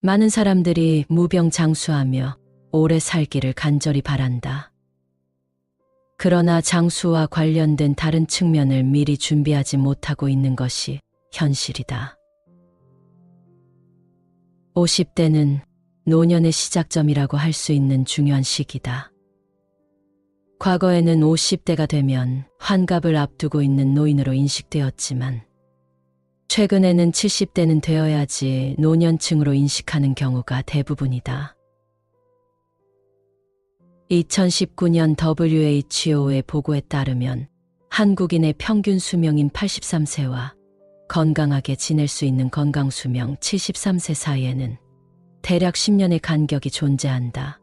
많은 사람들이 무병장수하며 오래 살기를 간절히 바란다. 그러나 장수와 관련된 다른 측면을 미리 준비하지 못하고 있는 것이 현실이다. 50대는 노년의 시작점이라고 할 수 있는 중요한 시기다. 과거에는 50대가 되면 환갑을 앞두고 있는 노인으로 인식되었지만 최근에는 70대는 되어야지 노년층으로 인식하는 경우가 대부분이다. 2019년 WHO의 보고에 따르면 한국인의 평균 수명인 83세와 건강하게 지낼 수 있는 건강수명 73세 사이에는 대략 10년의 간격이 존재한다.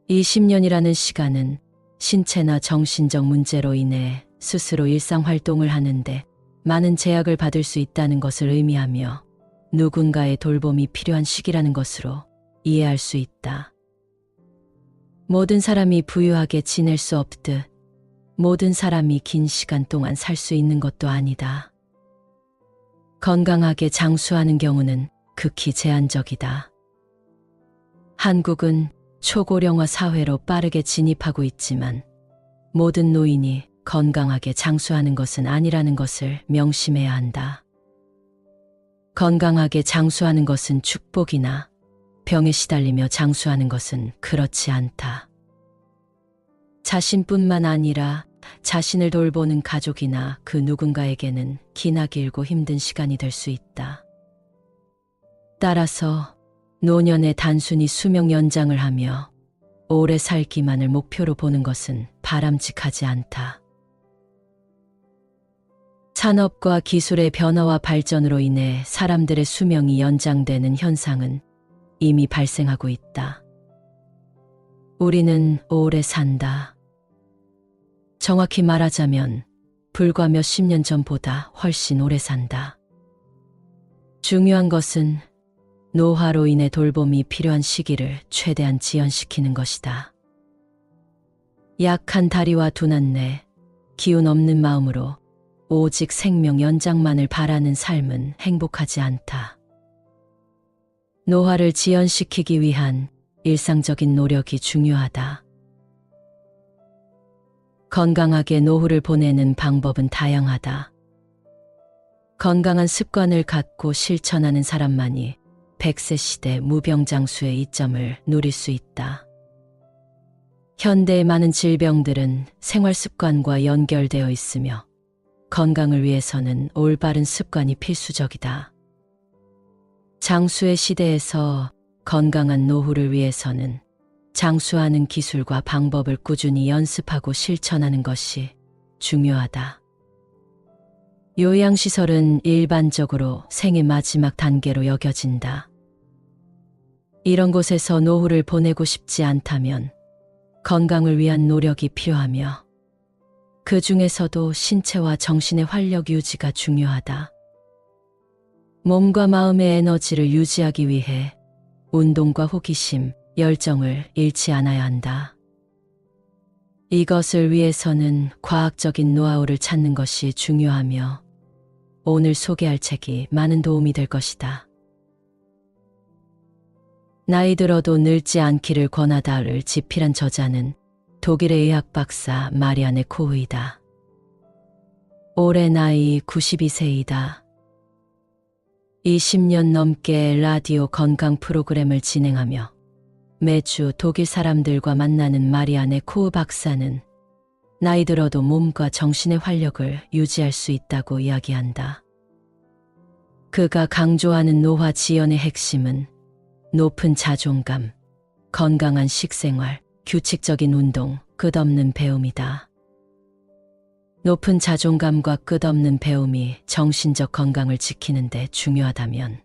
이 10년이라는 시간은 신체나 정신적 문제로 인해 스스로 일상활동을 하는데 많은 제약을 받을 수 있다는 것을 의미하며 누군가의 돌봄이 필요한 시기라는 것으로 이해할 수 있다. 모든 사람이 부유하게 지낼 수 없듯 모든 사람이 긴 시간 동안 살 수 있는 것도 아니다. 건강하게 장수하는 경우는 극히 제한적이다. 한국은 초고령화 사회로 빠르게 진입하고 있지만 모든 노인이 건강하게 장수하는 것은 아니라는 것을 명심해야 한다. 건강하게 장수하는 것은 축복이나 병에 시달리며 장수하는 것은 그렇지 않다. 자신뿐만 아니라 자신을 돌보는 가족이나 그 누군가에게는 기나 길고 힘든 시간이 될 수 있다. 따라서 노년에 단순히 수명 연장을 하며 오래 살기만을 목표로 보는 것은 바람직하지 않다. 산업과 기술의 변화와 발전으로 인해 사람들의 수명이 연장되는 현상은 이미 발생하고 있다. 우리는 오래 산다. 정확히 말하자면 불과 몇십 년 전보다 훨씬 오래 산다. 중요한 것은 노화로 인해 돌봄이 필요한 시기를 최대한 지연시키는 것이다. 약한 다리와 둔한 뇌, 기운 없는 마음으로 오직 생명 연장만을 바라는 삶은 행복하지 않다. 노화를 지연시키기 위한 일상적인 노력이 중요하다. 건강하게 노후를 보내는 방법은 다양하다. 건강한 습관을 갖고 실천하는 사람만이 100세 시대 무병장수의 이점을 누릴 수 있다. 현대의 많은 질병들은 생활 습관과 연결되어 있으며 건강을 위해서는 올바른 습관이 필수적이다. 장수의 시대에서 건강한 노후를 위해서는 장수하는 기술과 방법을 꾸준히 연습하고 실천하는 것이 중요하다. 요양시설은 일반적으로 생의 마지막 단계로 여겨진다. 이런 곳에서 노후를 보내고 싶지 않다면 건강을 위한 노력이 필요하며 그 중에서도 신체와 정신의 활력 유지가 중요하다. 몸과 마음의 에너지를 유지하기 위해 운동과 호기심, 열정을 잃지 않아야 한다. 이것을 위해서는 과학적인 노하우를 찾는 것이 중요하며 오늘 소개할 책이 많은 도움이 될 것이다. 나이 들어도 늙지 않기를 권하다를 집필한 저자는 독일의 의학 박사 마리아네 코흐이다. 올해 나이 92세이다. 20년 넘게 라디오 건강 프로그램을 진행하며 매주 독일 사람들과 만나는 마리아네 코흐 박사는 나이 들어도 몸과 정신의 활력을 유지할 수 있다고 이야기한다. 그가 강조하는 노화 지연의 핵심은 높은 자존감, 건강한 식생활, 규칙적인 운동, 끝없는 배움이다. 높은 자존감과 끝없는 배움이 정신적 건강을 지키는 데 중요하다면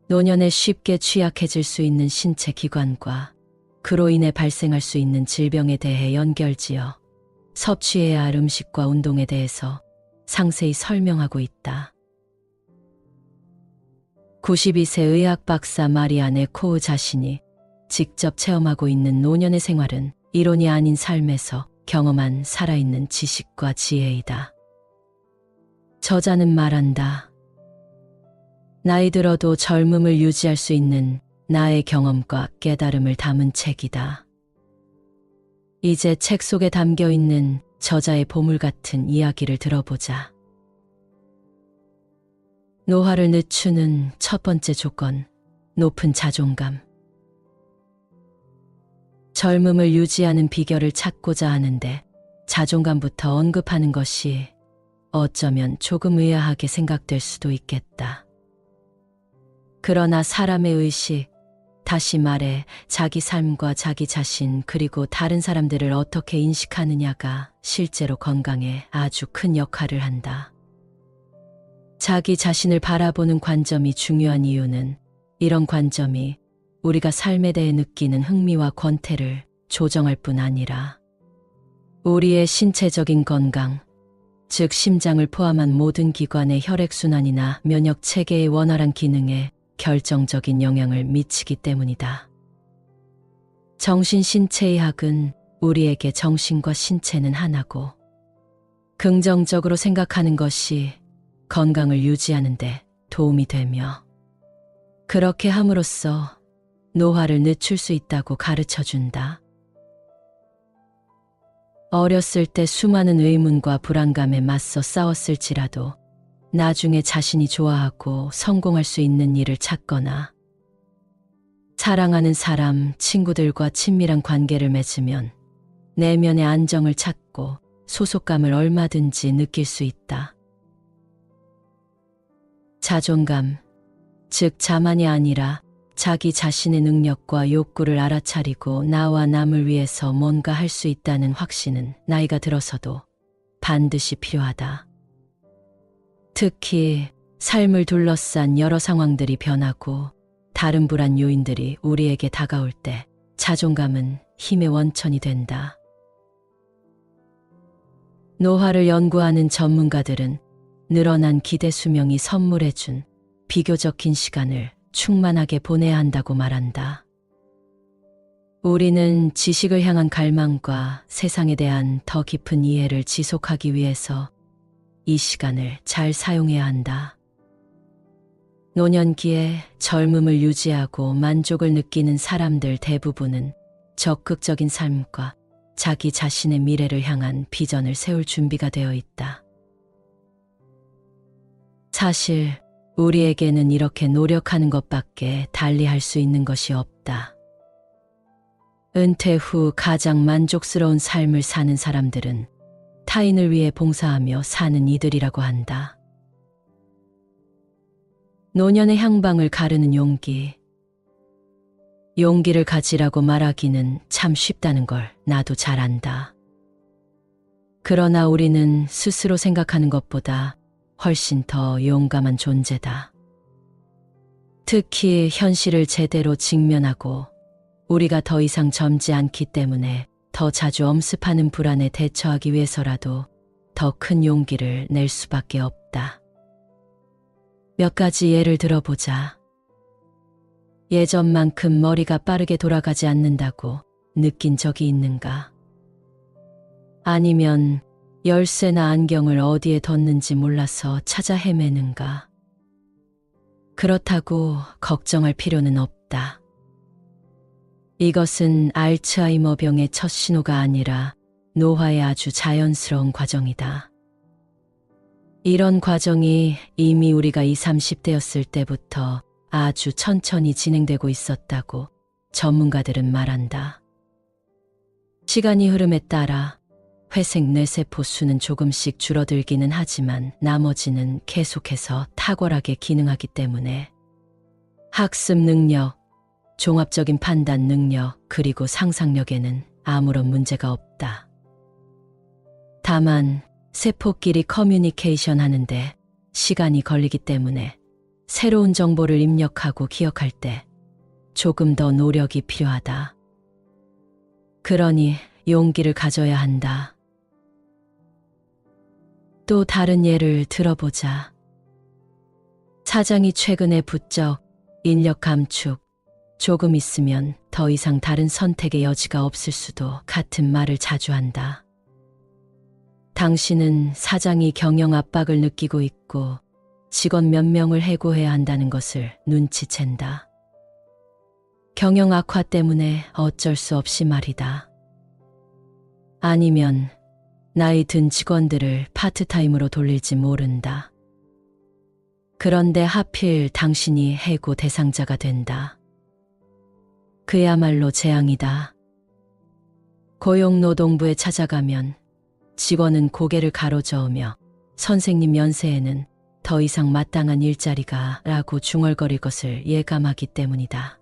노년에 쉽게 취약해질 수 있는 신체 기관과 그로 인해 발생할 수 있는 질병에 대해 연결지어 섭취해야 할 음식과 운동에 대해서 상세히 설명하고 있다. 92세 의학 박사 마리아네 코흐 자신이 직접 체험하고 있는 노년의 생활은 이론이 아닌 삶에서 경험한 살아있는 지식과 지혜이다. 저자는 말한다. 나이 들어도 젊음을 유지할 수 있는 나의 경험과 깨달음을 담은 책이다. 이제 책 속에 담겨 있는 저자의 보물 같은 이야기를 들어보자. 노화를 늦추는 첫 번째 조건, 높은 자존감. 젊음을 유지하는 비결을 찾고자 하는데 자존감부터 언급하는 것이 어쩌면 조금 의아하게 생각될 수도 있겠다. 그러나 사람의 의식, 다시 말해 자기 삶과 자기 자신 그리고 다른 사람들을 어떻게 인식하느냐가 실제로 건강에 아주 큰 역할을 한다. 자기 자신을 바라보는 관점이 중요한 이유는 이런 관점이 우리가 삶에 대해 느끼는 흥미와 권태를 조정할 뿐 아니라 우리의 신체적인 건강, 즉 심장을 포함한 모든 기관의 혈액순환이나 면역체계의 원활한 기능에 결정적인 영향을 미치기 때문이다. 정신신체의학은 우리에게 정신과 신체는 하나고 긍정적으로 생각하는 것이 건강을 유지하는 데 도움이 되며 그렇게 함으로써 노화를 늦출 수 있다고 가르쳐준다. 어렸을 때 수많은 의문과 불안감에 맞서 싸웠을지라도 나중에 자신이 좋아하고 성공할 수 있는 일을 찾거나 사랑하는 사람, 친구들과 친밀한 관계를 맺으면 내면의 안정을 찾고 소속감을 얼마든지 느낄 수 있다. 자존감, 즉 자만이 아니라 자기 자신의 능력과 욕구를 알아차리고 나와 남을 위해서 뭔가 할 수 있다는 확신은 나이가 들어서도 반드시 필요하다. 특히 삶을 둘러싼 여러 상황들이 변하고 다른 불안 요인들이 우리에게 다가올 때 자존감은 힘의 원천이 된다. 노화를 연구하는 전문가들은 늘어난 기대 수명이 선물해준 비교적 긴 시간을 충만하게 보내야 한다고 말한다. 우리는 지식을 향한 갈망과 세상에 대한 더 깊은 이해를 지속하기 위해서 이 시간을 잘 사용해야 한다. 노년기에 젊음을 유지하고 만족을 느끼는 사람들 대부분은 적극적인 삶과 자기 자신의 미래를 향한 비전을 세울 준비가 되어 있다. 사실 우리에게는 이렇게 노력하는 것밖에 달리 할 수 있는 것이 없다. 은퇴 후 가장 만족스러운 삶을 사는 사람들은 타인을 위해 봉사하며 사는 이들이라고 한다. 노년의 향방을 가르는 용기. 용기를 가지라고 말하기는 참 쉽다는 걸 나도 잘 안다. 그러나 우리는 스스로 생각하는 것보다 훨씬 더 용감한 존재다. 특히 현실을 제대로 직면하고 우리가 더 이상 젊지 않기 때문에 더 자주 엄습하는 불안에 대처하기 위해서라도 더 큰 용기를 낼 수밖에 없다. 몇 가지 예를 들어보자. 예전만큼 머리가 빠르게 돌아가지 않는다고 느낀 적이 있는가? 아니면 열쇠나 안경을 어디에 뒀는지 몰라서 찾아 헤매는가? 그렇다고 걱정할 필요는 없다. 이것은 알츠하이머병의 첫 신호가 아니라 노화의 아주 자연스러운 과정이다. 이런 과정이 이미 우리가 20, 30대였을 때부터 아주 천천히 진행되고 있었다고 전문가들은 말한다. 시간이 흐름에 따라 회색 뇌세포 수는 조금씩 줄어들기는 하지만 나머지는 계속해서 탁월하게 기능하기 때문에 학습 능력, 종합적인 판단 능력, 그리고 상상력에는 아무런 문제가 없다. 다만 세포끼리 커뮤니케이션 하는데 시간이 걸리기 때문에 새로운 정보를 입력하고 기억할 때 조금 더 노력이 필요하다. 그러니 용기를 가져야 한다. 또 다른 예를 들어보자. 사장이 최근에 부쩍 인력 감축, 조금 있으면 더 이상 다른 선택의 여지가 없을 수도 같은 말을 자주 한다. 당신은 사장이 경영 압박을 느끼고 있고 직원 몇 명을 해고해야 한다는 것을 눈치챈다. 경영 악화 때문에 어쩔 수 없이 말이다. 아니면 나이 든 직원들을 파트타임으로 돌릴지 모른다. 그런데 하필 당신이 해고 대상자가 된다. 그야말로 재앙이다. 고용노동부에 찾아가면 직원은 고개를 가로저으며 선생님 연세에는 더 이상 마땅한 일자리가 라고 중얼거릴 것을 예감하기 때문이다.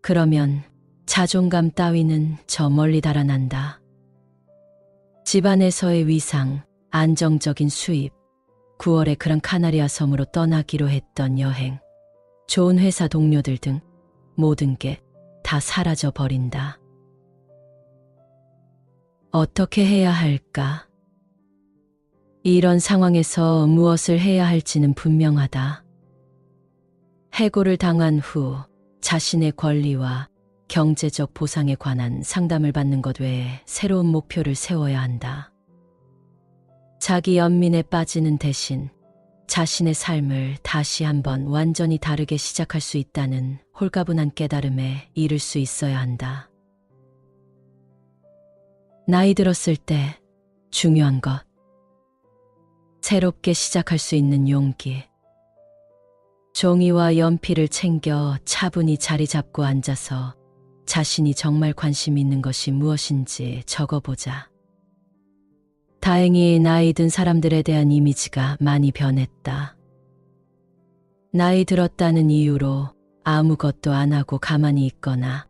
그러면 자존감 따위는 저 멀리 달아난다. 집안에서의 위상, 안정적인 수입, 9월에 그랑카나리아 섬으로 떠나기로 했던 여행, 좋은 회사 동료들 등 모든 게 다 사라져 버린다. 어떻게 해야 할까? 이런 상황에서 무엇을 해야 할지는 분명하다. 해고를 당한 후 자신의 권리와 경제적 보상에 관한 상담을 받는 것 외에 새로운 목표를 세워야 한다. 자기 연민에 빠지는 대신 자신의 삶을 다시 한번 완전히 다르게 시작할 수 있다는 홀가분한 깨달음에 이를 수 있어야 한다. 나이 들었을 때 중요한 것. 새롭게 시작할 수 있는 용기. 종이와 연필을 챙겨 차분히 자리 잡고 앉아서 자신이 정말 관심 있는 것이 무엇인지 적어보자. 다행히 나이 든 사람들에 대한 이미지가 많이 변했다. 나이 들었다는 이유로 아무것도 안 하고 가만히 있거나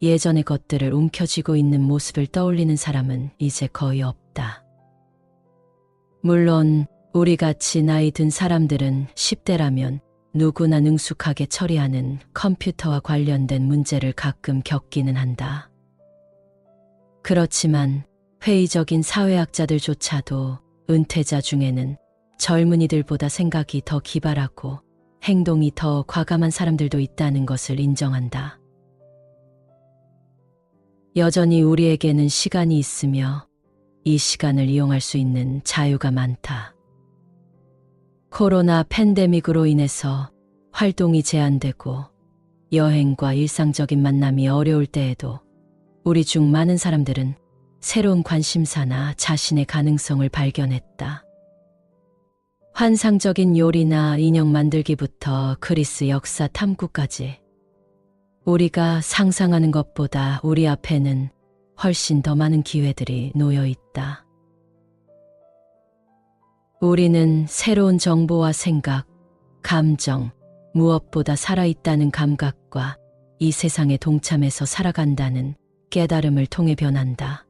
예전의 것들을 움켜쥐고 있는 모습을 떠올리는 사람은 이제 거의 없다. 물론 우리같이 나이 든 사람들은 10대라면 누구나 능숙하게 처리하는 컴퓨터와 관련된 문제를 가끔 겪기는 한다. 그렇지만 회의적인 사회학자들조차도 은퇴자 중에는 젊은이들보다 생각이 더 기발하고 행동이 더 과감한 사람들도 있다는 것을 인정한다. 여전히 우리에게는 시간이 있으며 이 시간을 이용할 수 있는 자유가 많다. 코로나 팬데믹으로 인해서 활동이 제한되고 여행과 일상적인 만남이 어려울 때에도 우리 중 많은 사람들은 새로운 관심사나 자신의 가능성을 발견했다. 환상적인 요리나 인형 만들기부터 그리스 역사 탐구까지 우리가 상상하는 것보다 우리 앞에는 훨씬 더 많은 기회들이 놓여 있다. 우리는 새로운 정보와 생각, 감정, 무엇보다 살아있다는 감각과 이 세상에 동참해서 살아간다는 깨달음을 통해 변한다.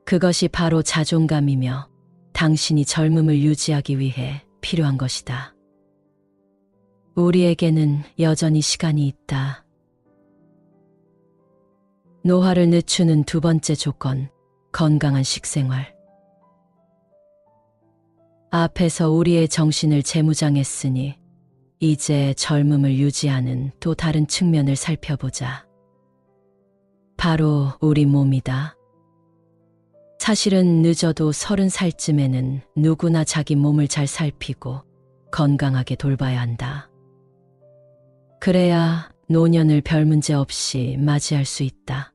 그것이 바로 자존감이며 당신이 젊음을 유지하기 위해 필요한 것이다. 우리에게는 여전히 시간이 있다. 노화를 늦추는 두 번째 조건, 건강한 식생활. 앞에서 우리의 정신을 재무장했으니 이제 젊음을 유지하는 또 다른 측면을 살펴보자. 바로 우리 몸이다. 사실은 늦어도 30살쯤에는 누구나 자기 몸을 잘 살피고 건강하게 돌봐야 한다. 그래야 노년을 별 문제 없이 맞이할 수 있다.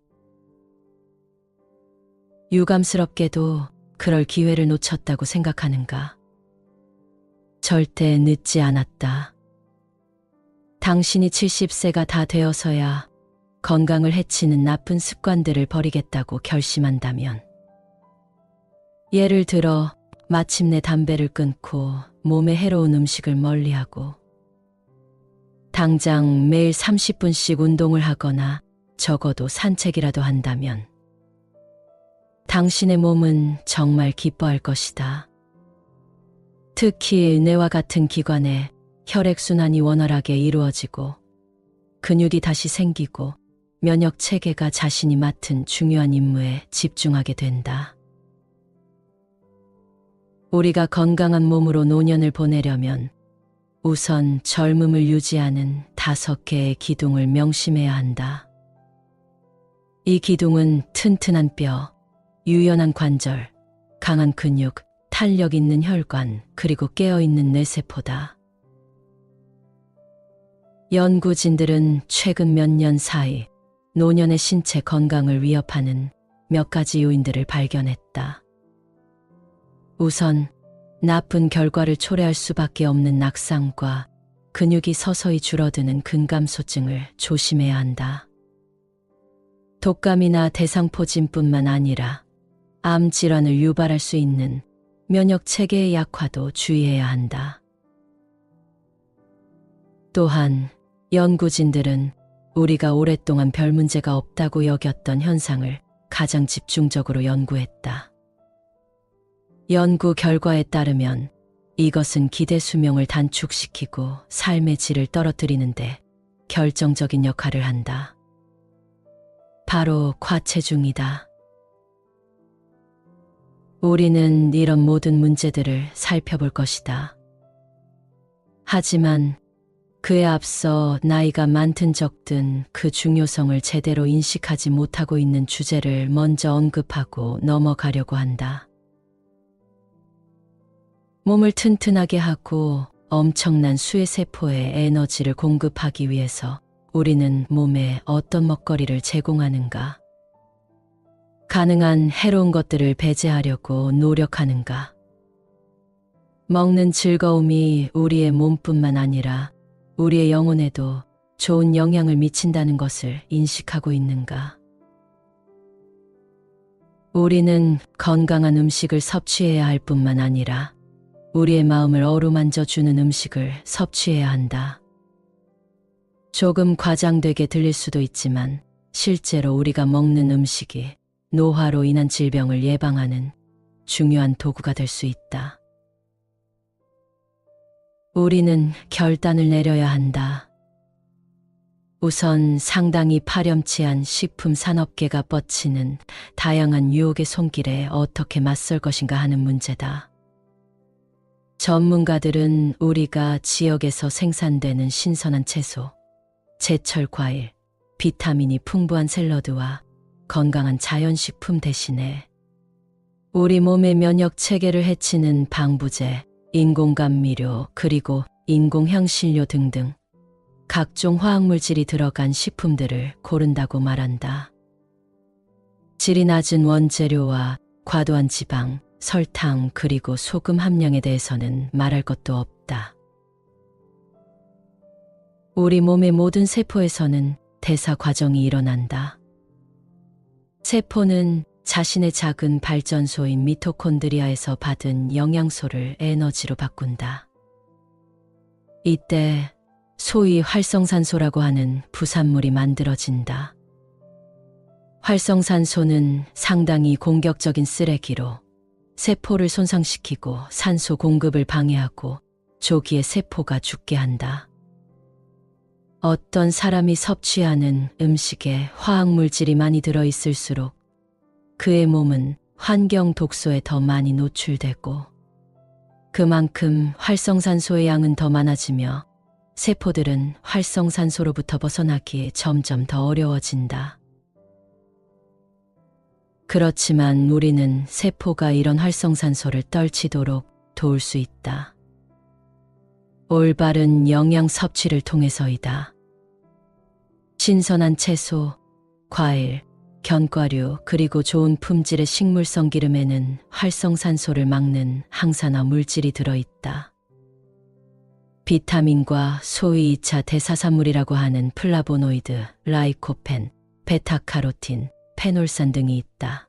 유감스럽게도 그럴 기회를 놓쳤다고 생각하는가? 절대 늦지 않았다. 당신이 70세가 다 되어서야 건강을 해치는 나쁜 습관들을 버리겠다고 결심한다면, 예를 들어 마침내 담배를 끊고 몸에 해로운 음식을 멀리하고 당장 매일 30분씩 운동을 하거나 적어도 산책이라도 한다면 당신의 몸은 정말 기뻐할 것이다. 특히 뇌와 같은 기관에 혈액순환이 원활하게 이루어지고 근육이 다시 생기고 면역 체계가 자신이 맡은 중요한 임무에 집중하게 된다. 우리가 건강한 몸으로 노년을 보내려면 우선 젊음을 유지하는 5개의 기둥을 명심해야 한다. 이 기둥은 튼튼한 뼈, 유연한 관절, 강한 근육, 탄력 있는 혈관, 그리고 깨어있는 뇌세포다. 연구진들은 최근 몇 년 사이 노년의 신체 건강을 위협하는 몇 가지 요인들을 발견했다. 우선 나쁜 결과를 초래할 수밖에 없는 낙상과 근육이 서서히 줄어드는 근감소증을 조심해야 한다. 독감이나 대상포진뿐만 아니라 암 질환을 유발할 수 있는 면역 체계의 약화도 주의해야 한다. 또한 연구진들은 우리가 오랫동안 별 문제가 없다고 여겼던 현상을 가장 집중적으로 연구했다. 연구 결과에 따르면 이것은 기대 수명을 단축시키고 삶의 질을 떨어뜨리는데 결정적인 역할을 한다. 바로 과체중이다. 우리는 이런 모든 문제들을 살펴볼 것이다. 하지만 그에 앞서 나이가 많든 적든 그 중요성을 제대로 인식하지 못하고 있는 주제를 먼저 언급하고 넘어가려고 한다. 몸을 튼튼하게 하고 엄청난 수의 세포에 에너지를 공급하기 위해서 우리는 몸에 어떤 먹거리를 제공하는가? 가능한 해로운 것들을 배제하려고 노력하는가? 먹는 즐거움이 우리의 몸뿐만 아니라 우리의 영혼에도 좋은 영향을 미친다는 것을 인식하고 있는가? 우리는 건강한 음식을 섭취해야 할 뿐만 아니라 우리의 마음을 어루만져 주는 음식을 섭취해야 한다. 조금 과장되게 들릴 수도 있지만 실제로 우리가 먹는 음식이 노화로 인한 질병을 예방하는 중요한 도구가 될 수 있다. 우리는 결단을 내려야 한다. 우선 상당히 파렴치한 식품 산업계가 뻗치는 다양한 유혹의 손길에 어떻게 맞설 것인가 하는 문제다. 전문가들은 우리가 지역에서 생산되는 신선한 채소, 제철 과일, 비타민이 풍부한 샐러드와 건강한 자연식품 대신에 우리 몸의 면역 체계를 해치는 방부제, 인공감미료, 그리고 인공향신료 등등 각종 화학물질이 들어간 식품들을 고른다고 말한다. 질이 낮은 원재료와 과도한 지방, 설탕, 그리고 소금 함량에 대해서는 말할 것도 없다. 우리 몸의 모든 세포에서는 대사 과정이 일어난다. 세포는 자신의 작은 발전소인 미토콘드리아에서 받은 영양소를 에너지로 바꾼다. 이때 소위 활성산소라고 하는 부산물이 만들어진다. 활성산소는 상당히 공격적인 쓰레기로 세포를 손상시키고 산소 공급을 방해하고 조기에 세포가 죽게 한다. 어떤 사람이 섭취하는 음식에 화학물질이 많이 들어있을수록 그의 몸은 환경 독소에 더 많이 노출되고 그만큼 활성산소의 양은 더 많아지며 세포들은 활성산소로부터 벗어나기에 점점 더 어려워진다. 그렇지만 우리는 세포가 이런 활성산소를 떨치도록 도울 수 있다. 올바른 영양 섭취를 통해서이다. 신선한 채소, 과일, 견과류, 그리고 좋은 품질의 식물성 기름에는 활성산소를 막는 항산화 물질이 들어있다. 비타민과 소위 2차 대사산물이라고 하는 플라보노이드, 라이코펜, 베타카로틴, 페놀산 등이 있다.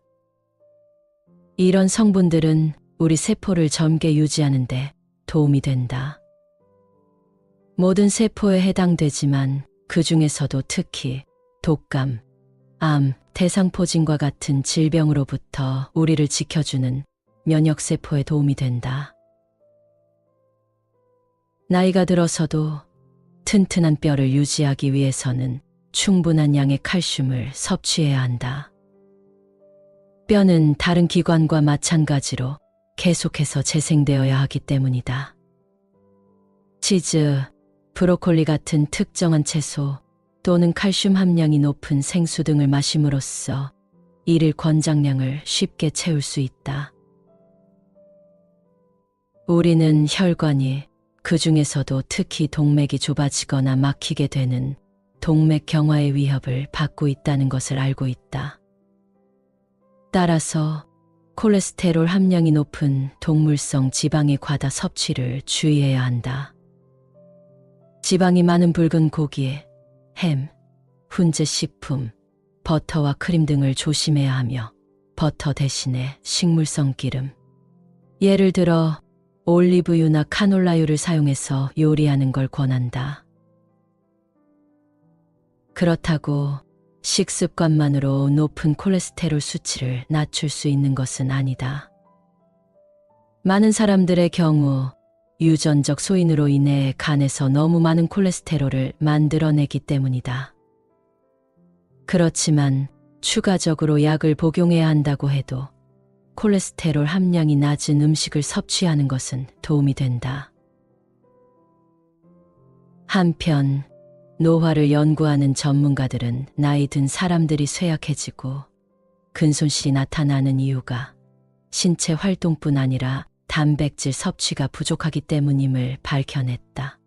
이런 성분들은 우리 세포를 젊게 유지하는 데 도움이 된다. 모든 세포에 해당되지만 그 중에서도 특히 독감, 암, 대상포진과 같은 질병으로부터 우리를 지켜주는 면역세포에 도움이 된다. 나이가 들어서도 튼튼한 뼈를 유지하기 위해서는 충분한 양의 칼슘을 섭취해야 한다. 뼈는 다른 기관과 마찬가지로 계속해서 재생되어야 하기 때문이다. 치즈, 브로콜리 같은 특정한 채소 또는 칼슘 함량이 높은 생수 등을 마심으로써 일일 권장량을 쉽게 채울 수 있다. 우리는 혈관이, 그 중에서도 특히 동맥이 좁아지거나 막히게 되는 동맥 경화의 위협을 받고 있다는 것을 알고 있다. 따라서 콜레스테롤 함량이 높은 동물성 지방의 과다 섭취를 주의해야 한다. 지방이 많은 붉은 고기, 햄, 훈제 식품, 버터와 크림 등을 조심해야 하며 버터 대신에 식물성 기름, 예를 들어 올리브유나 카놀라유를 사용해서 요리하는 걸 권한다. 그렇다고 식습관만으로 높은 콜레스테롤 수치를 낮출 수 있는 것은 아니다. 많은 사람들의 경우 유전적 소인으로 인해 간에서 너무 많은 콜레스테롤을 만들어내기 때문이다. 그렇지만 추가적으로 약을 복용해야 한다고 해도 콜레스테롤 함량이 낮은 음식을 섭취하는 것은 도움이 된다. 한편 노화를 연구하는 전문가들은 나이 든 사람들이 쇠약해지고 근손실이 나타나는 이유가 신체 활동뿐 아니라 단백질 섭취가 부족하기 때문임을 밝혀냈다.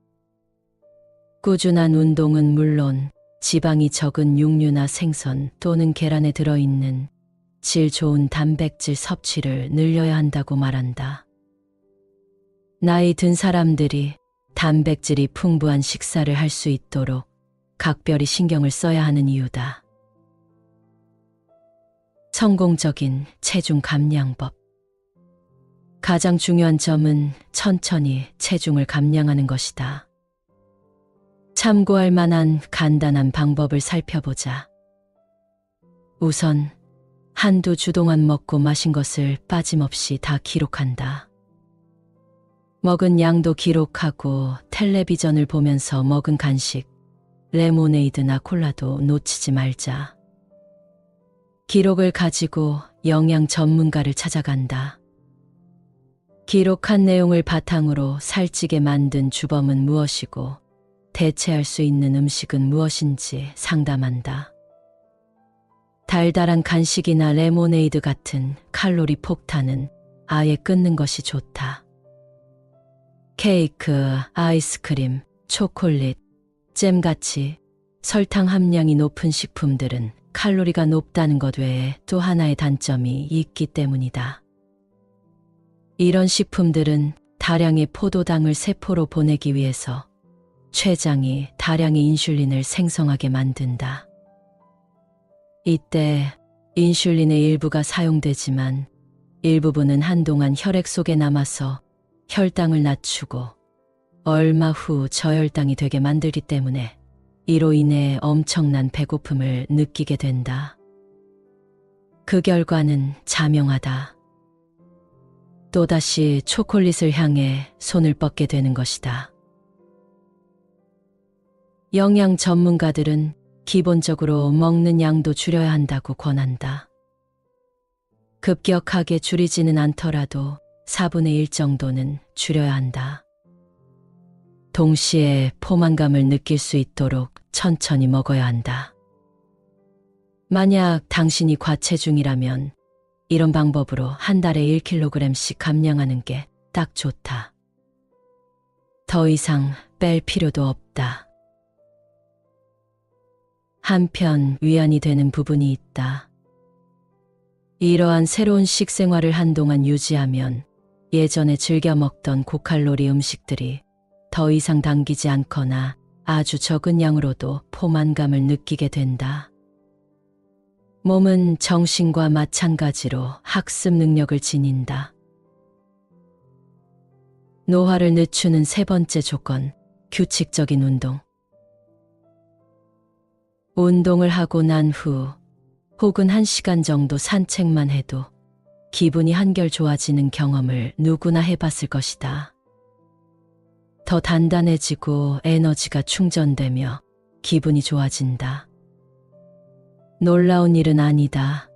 꾸준한 운동은 물론 지방이 적은 육류나 생선 또는 계란에 들어있는 질 좋은 단백질 섭취를 늘려야 한다고 말한다. 나이 든 사람들이 단백질이 풍부한 식사를 할 수 있도록 각별히 신경을 써야 하는 이유다. 성공적인 체중 감량법. 가장 중요한 점은 천천히 체중을 감량하는 것이다. 참고할 만한 간단한 방법을 살펴보자. 우선 한두 주 동안 먹고 마신 것을 빠짐없이 다 기록한다. 먹은 양도 기록하고 텔레비전을 보면서 먹은 간식, 레모네이드나 콜라도 놓치지 말자. 기록을 가지고 영양 전문가를 찾아간다. 기록한 내용을 바탕으로 살찌게 만든 주범은 무엇이고 대체할 수 있는 음식은 무엇인지 상담한다. 달달한 간식이나 레모네이드 같은 칼로리 폭탄은 아예 끊는 것이 좋다. 케이크, 아이스크림, 초콜릿, 잼같이 설탕 함량이 높은 식품들은 칼로리가 높다는 것 외에 또 하나의 단점이 있기 때문이다. 이런 식품들은 다량의 포도당을 세포로 보내기 위해서 췌장이 다량의 인슐린을 생성하게 만든다. 이때 인슐린의 일부가 사용되지만 일부분은 한동안 혈액 속에 남아서 혈당을 낮추고 얼마 후 저혈당이 되게 만들기 때문에 이로 인해 엄청난 배고픔을 느끼게 된다. 그 결과는 자명하다. 또다시 초콜릿을 향해 손을 뻗게 되는 것이다. 영양 전문가들은 기본적으로 먹는 양도 줄여야 한다고 권한다. 급격하게 줄이지는 않더라도 4분의 1 정도는 줄여야 한다. 동시에 포만감을 느낄 수 있도록 천천히 먹어야 한다. 만약 당신이 과체중이라면 이런 방법으로 한 달에 1kg씩 감량하는 게 딱 좋다. 더 이상 뺄 필요도 없다. 한편 위안이 되는 부분이 있다. 이러한 새로운 식생활을 한동안 유지하면 예전에 즐겨 먹던 고칼로리 음식들이 더 이상 당기지 않거나 아주 적은 양으로도 포만감을 느끼게 된다. 몸은 정신과 마찬가지로 학습 능력을 지닌다. 노화를 늦추는 세 번째 조건, 규칙적인 운동. 운동을 하고 난 후 혹은 1시간 정도 산책만 해도 기분이 한결 좋아지는 경험을 누구나 해봤을 것이다. 더 단단해지고 에너지가 충전되며 기분이 좋아진다. 놀라운 일은 아니다.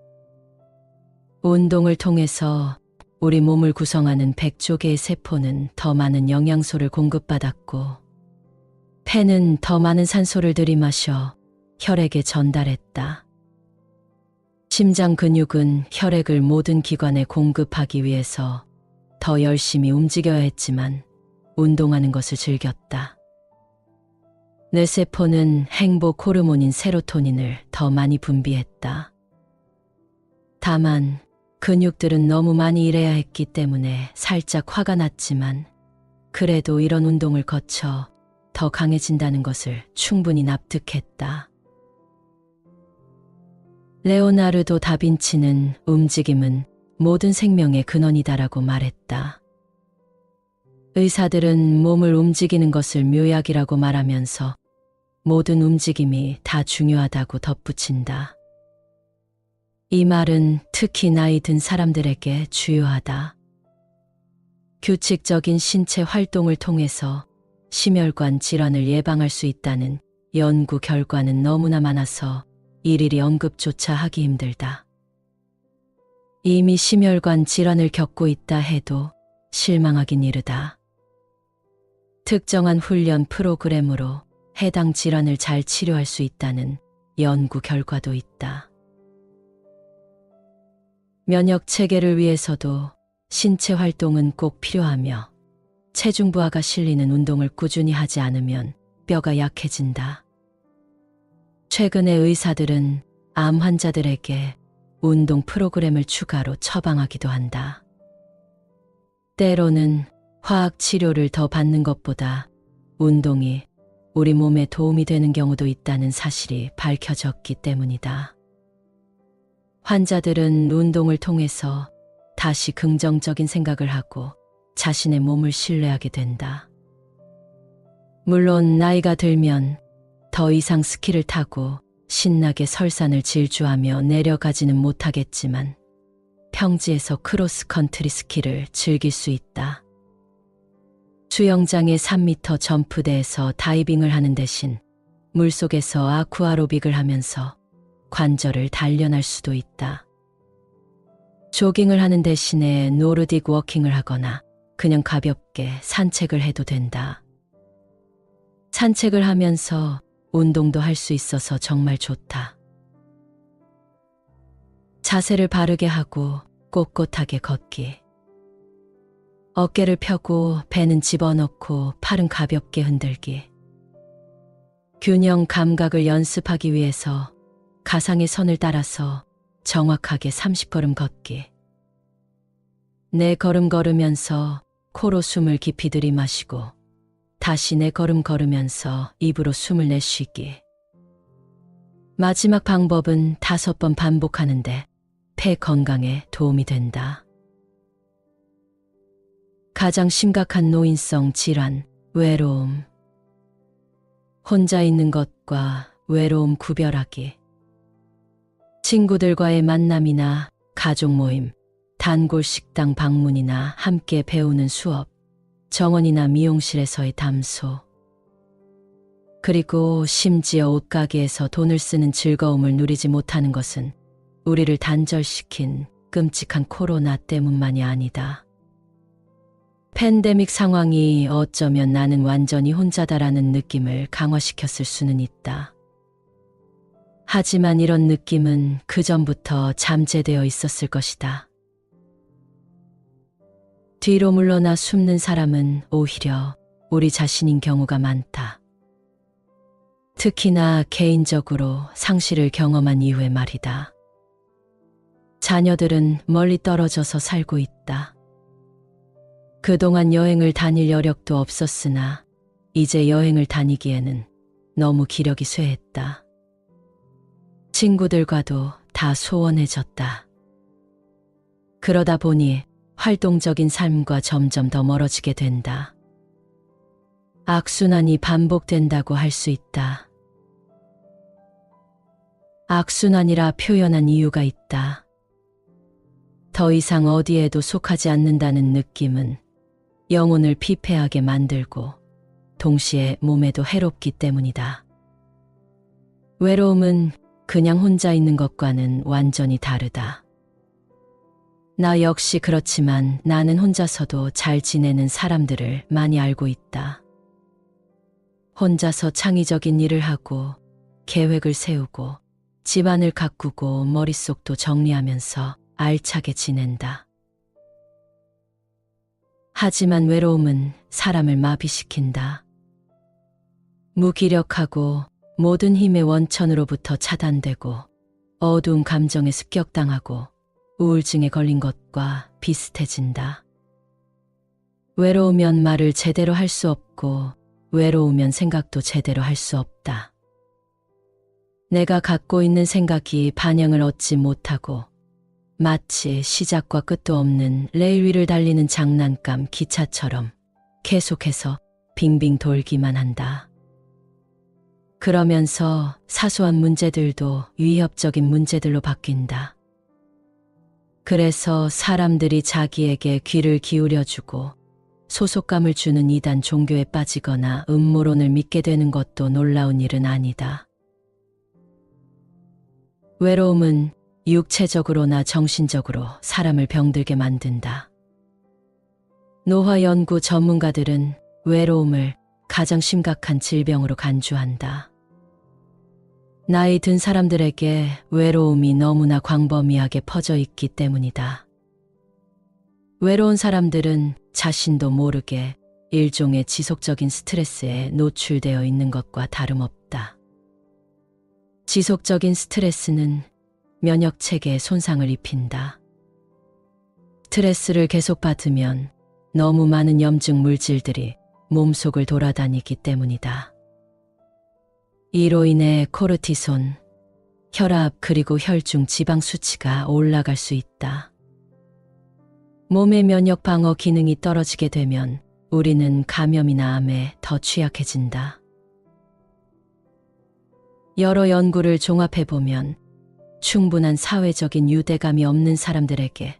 운동을 통해서 우리 몸을 구성하는 100조 개의 세포는 더 많은 영양소를 공급받았고, 폐는 더 많은 산소를 들이마셔 혈액에 전달했다. 심장 근육은 혈액을 모든 기관에 공급하기 위해서 더 열심히 움직여야 했지만 운동하는 것을 즐겼다. 뇌세포는 행복 호르몬인 세로토닌을 더 많이 분비했다. 다만 근육들은 너무 많이 일해야 했기 때문에 살짝 화가 났지만 그래도 이런 운동을 거쳐 더 강해진다는 것을 충분히 납득했다. 레오나르도 다빈치는 움직임은 모든 생명의 근원이다라고 말했다. 의사들은 몸을 움직이는 것을 묘약이라고 말하면서 모든 움직임이 다 중요하다고 덧붙인다. 이 말은 특히 나이 든 사람들에게 주요하다. 규칙적인 신체 활동을 통해서 심혈관 질환을 예방할 수 있다는 연구 결과는 너무나 많아서 일일이 언급조차 하기 힘들다. 이미 심혈관 질환을 겪고 있다 해도 실망하긴 이르다. 특정한 훈련 프로그램으로 해당 질환을 잘 치료할 수 있다는 연구 결과도 있다. 면역 체계를 위해서도 신체 활동은 꼭 필요하며 체중 부하가 실리는 운동을 꾸준히 하지 않으면 뼈가 약해진다. 최근에 의사들은 암 환자들에게 운동 프로그램을 추가로 처방하기도 한다. 때로는 화학 치료를 더 받는 것보다 운동이 우리 몸에 도움이 되는 경우도 있다는 사실이 밝혀졌기 때문이다. 환자들은 운동을 통해서 다시 긍정적인 생각을 하고 자신의 몸을 신뢰하게 된다. 물론 나이가 들면 더 이상 스키를 타고 신나게 설산을 질주하며 내려가지는 못하겠지만 평지에서 크로스컨트리 스키를 즐길 수 있다. 수영장의 3m 점프대에서 다이빙을 하는 대신 물속에서 아쿠아로빅을 하면서 관절을 단련할 수도 있다. 조깅을 하는 대신에 노르딕 워킹을 하거나 그냥 가볍게 산책을 해도 된다. 산책을 하면서 운동도 할 수 있어서 정말 좋다. 자세를 바르게 하고 꼿꼿하게 걷기. 어깨를 펴고 배는 집어넣고 팔은 가볍게 흔들기. 균형 감각을 연습하기 위해서 가상의 선을 따라서 정확하게 30걸음 걷기. 네 걸음 걸으면서 코로 숨을 깊이 들이마시고 다시 네 걸음 걸으면서 입으로 숨을 내쉬기. 마지막 방법은 5번 반복하는데 폐 건강에 도움이 된다. 가장 심각한 노인성 질환, 외로움. 혼자 있는 것과 외로움 구별하기. 친구들과의 만남이나 가족 모임, 단골 식당 방문이나 함께 배우는 수업, 정원이나 미용실에서의 담소. 그리고 심지어 옷가게에서 돈을 쓰는 즐거움을 누리지 못하는 것은 우리를 단절시킨 끔찍한 코로나 때문만이 아니다. 팬데믹 상황이 어쩌면 나는 완전히 혼자다라는 느낌을 강화시켰을 수는 있다. 하지만 이런 느낌은 그전부터 잠재되어 있었을 것이다. 뒤로 물러나 숨는 사람은 오히려 우리 자신인 경우가 많다. 특히나 개인적으로 상실을 경험한 이후에 말이다. 자녀들은 멀리 떨어져서 살고 있다. 그동안 여행을 다닐 여력도 없었으나 이제 여행을 다니기에는 너무 기력이 쇠했다. 친구들과도 다 소원해졌다. 그러다 보니 활동적인 삶과 점점 더 멀어지게 된다. 악순환이 반복된다고 할 수 있다. 악순환이라 표현한 이유가 있다. 더 이상 어디에도 속하지 않는다는 느낌은 영혼을 피폐하게 만들고 동시에 몸에도 해롭기 때문이다. 외로움은 그냥 혼자 있는 것과는 완전히 다르다. 나 역시 그렇지만 나는 혼자서도 잘 지내는 사람들을 많이 알고 있다. 혼자서 창의적인 일을 하고 계획을 세우고 집안을 가꾸고 머릿속도 정리하면서 알차게 지낸다. 하지만 외로움은 사람을 마비시킨다. 무기력하고 모든 힘의 원천으로부터 차단되고 어두운 감정에 습격당하고 우울증에 걸린 것과 비슷해진다. 외로우면 말을 제대로 할 수 없고 외로우면 생각도 제대로 할 수 없다. 내가 갖고 있는 생각이 반영을 얻지 못하고 마치 시작과 끝도 없는 레일 위를 달리는 장난감 기차처럼 계속해서 빙빙 돌기만 한다. 그러면서 사소한 문제들도 위협적인 문제들로 바뀐다. 그래서 사람들이 자기에게 귀를 기울여주고 소속감을 주는 이단 종교에 빠지거나 음모론을 믿게 되는 것도 놀라운 일은 아니다. 외로움은 육체적으로나 정신적으로 사람을 병들게 만든다. 노화 연구 전문가들은 외로움을 가장 심각한 질병으로 간주한다. 나이 든 사람들에게 외로움이 너무나 광범위하게 퍼져 있기 때문이다. 외로운 사람들은 자신도 모르게 일종의 지속적인 스트레스에 노출되어 있는 것과 다름없다. 지속적인 스트레스는 면역체계에 손상을 입힌다. 스트레스를 계속 받으면 너무 많은 염증 물질들이 몸속을 돌아다니기 때문이다. 이로 인해 코르티손, 혈압 그리고 혈중 지방 수치가 올라갈 수 있다. 몸의 면역 방어 기능이 떨어지게 되면 우리는 감염이나 암에 더 취약해진다. 여러 연구를 종합해보면 충분한 사회적인 유대감이 없는 사람들에게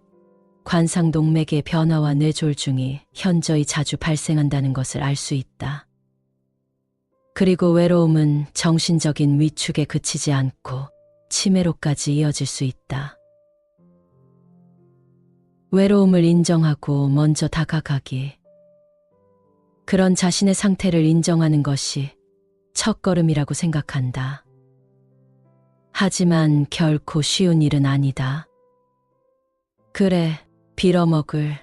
관상동맥의 변화와 뇌졸중이 현저히 자주 발생한다는 것을 알 수 있다. 그리고 외로움은 정신적인 위축에 그치지 않고 치매로까지 이어질 수 있다. 외로움을 인정하고 먼저 다가가기. 그런 자신의 상태를 인정하는 것이 첫걸음이라고 생각한다. 하지만 결코 쉬운 일은 아니다. 그래, 빌어먹을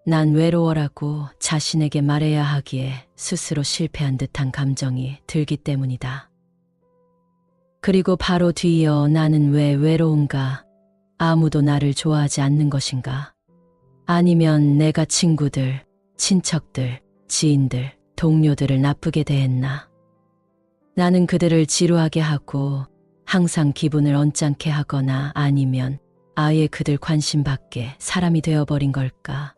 난 외로워라고 자신에게 말해야 하기에 스스로 실패한 듯한 감정이 들기 때문이다. 그리고 바로 뒤이어 나는 왜 외로운가? 아무도 나를 좋아하지 않는 것인가? 아니면 내가 친구들, 친척들, 지인들, 동료들을 나쁘게 대했나? 나는 그들을 지루하게 하고 항상 기분을 언짢게 하거나 아니면 아예 그들 관심 밖에 사람이 되어버린 걸까?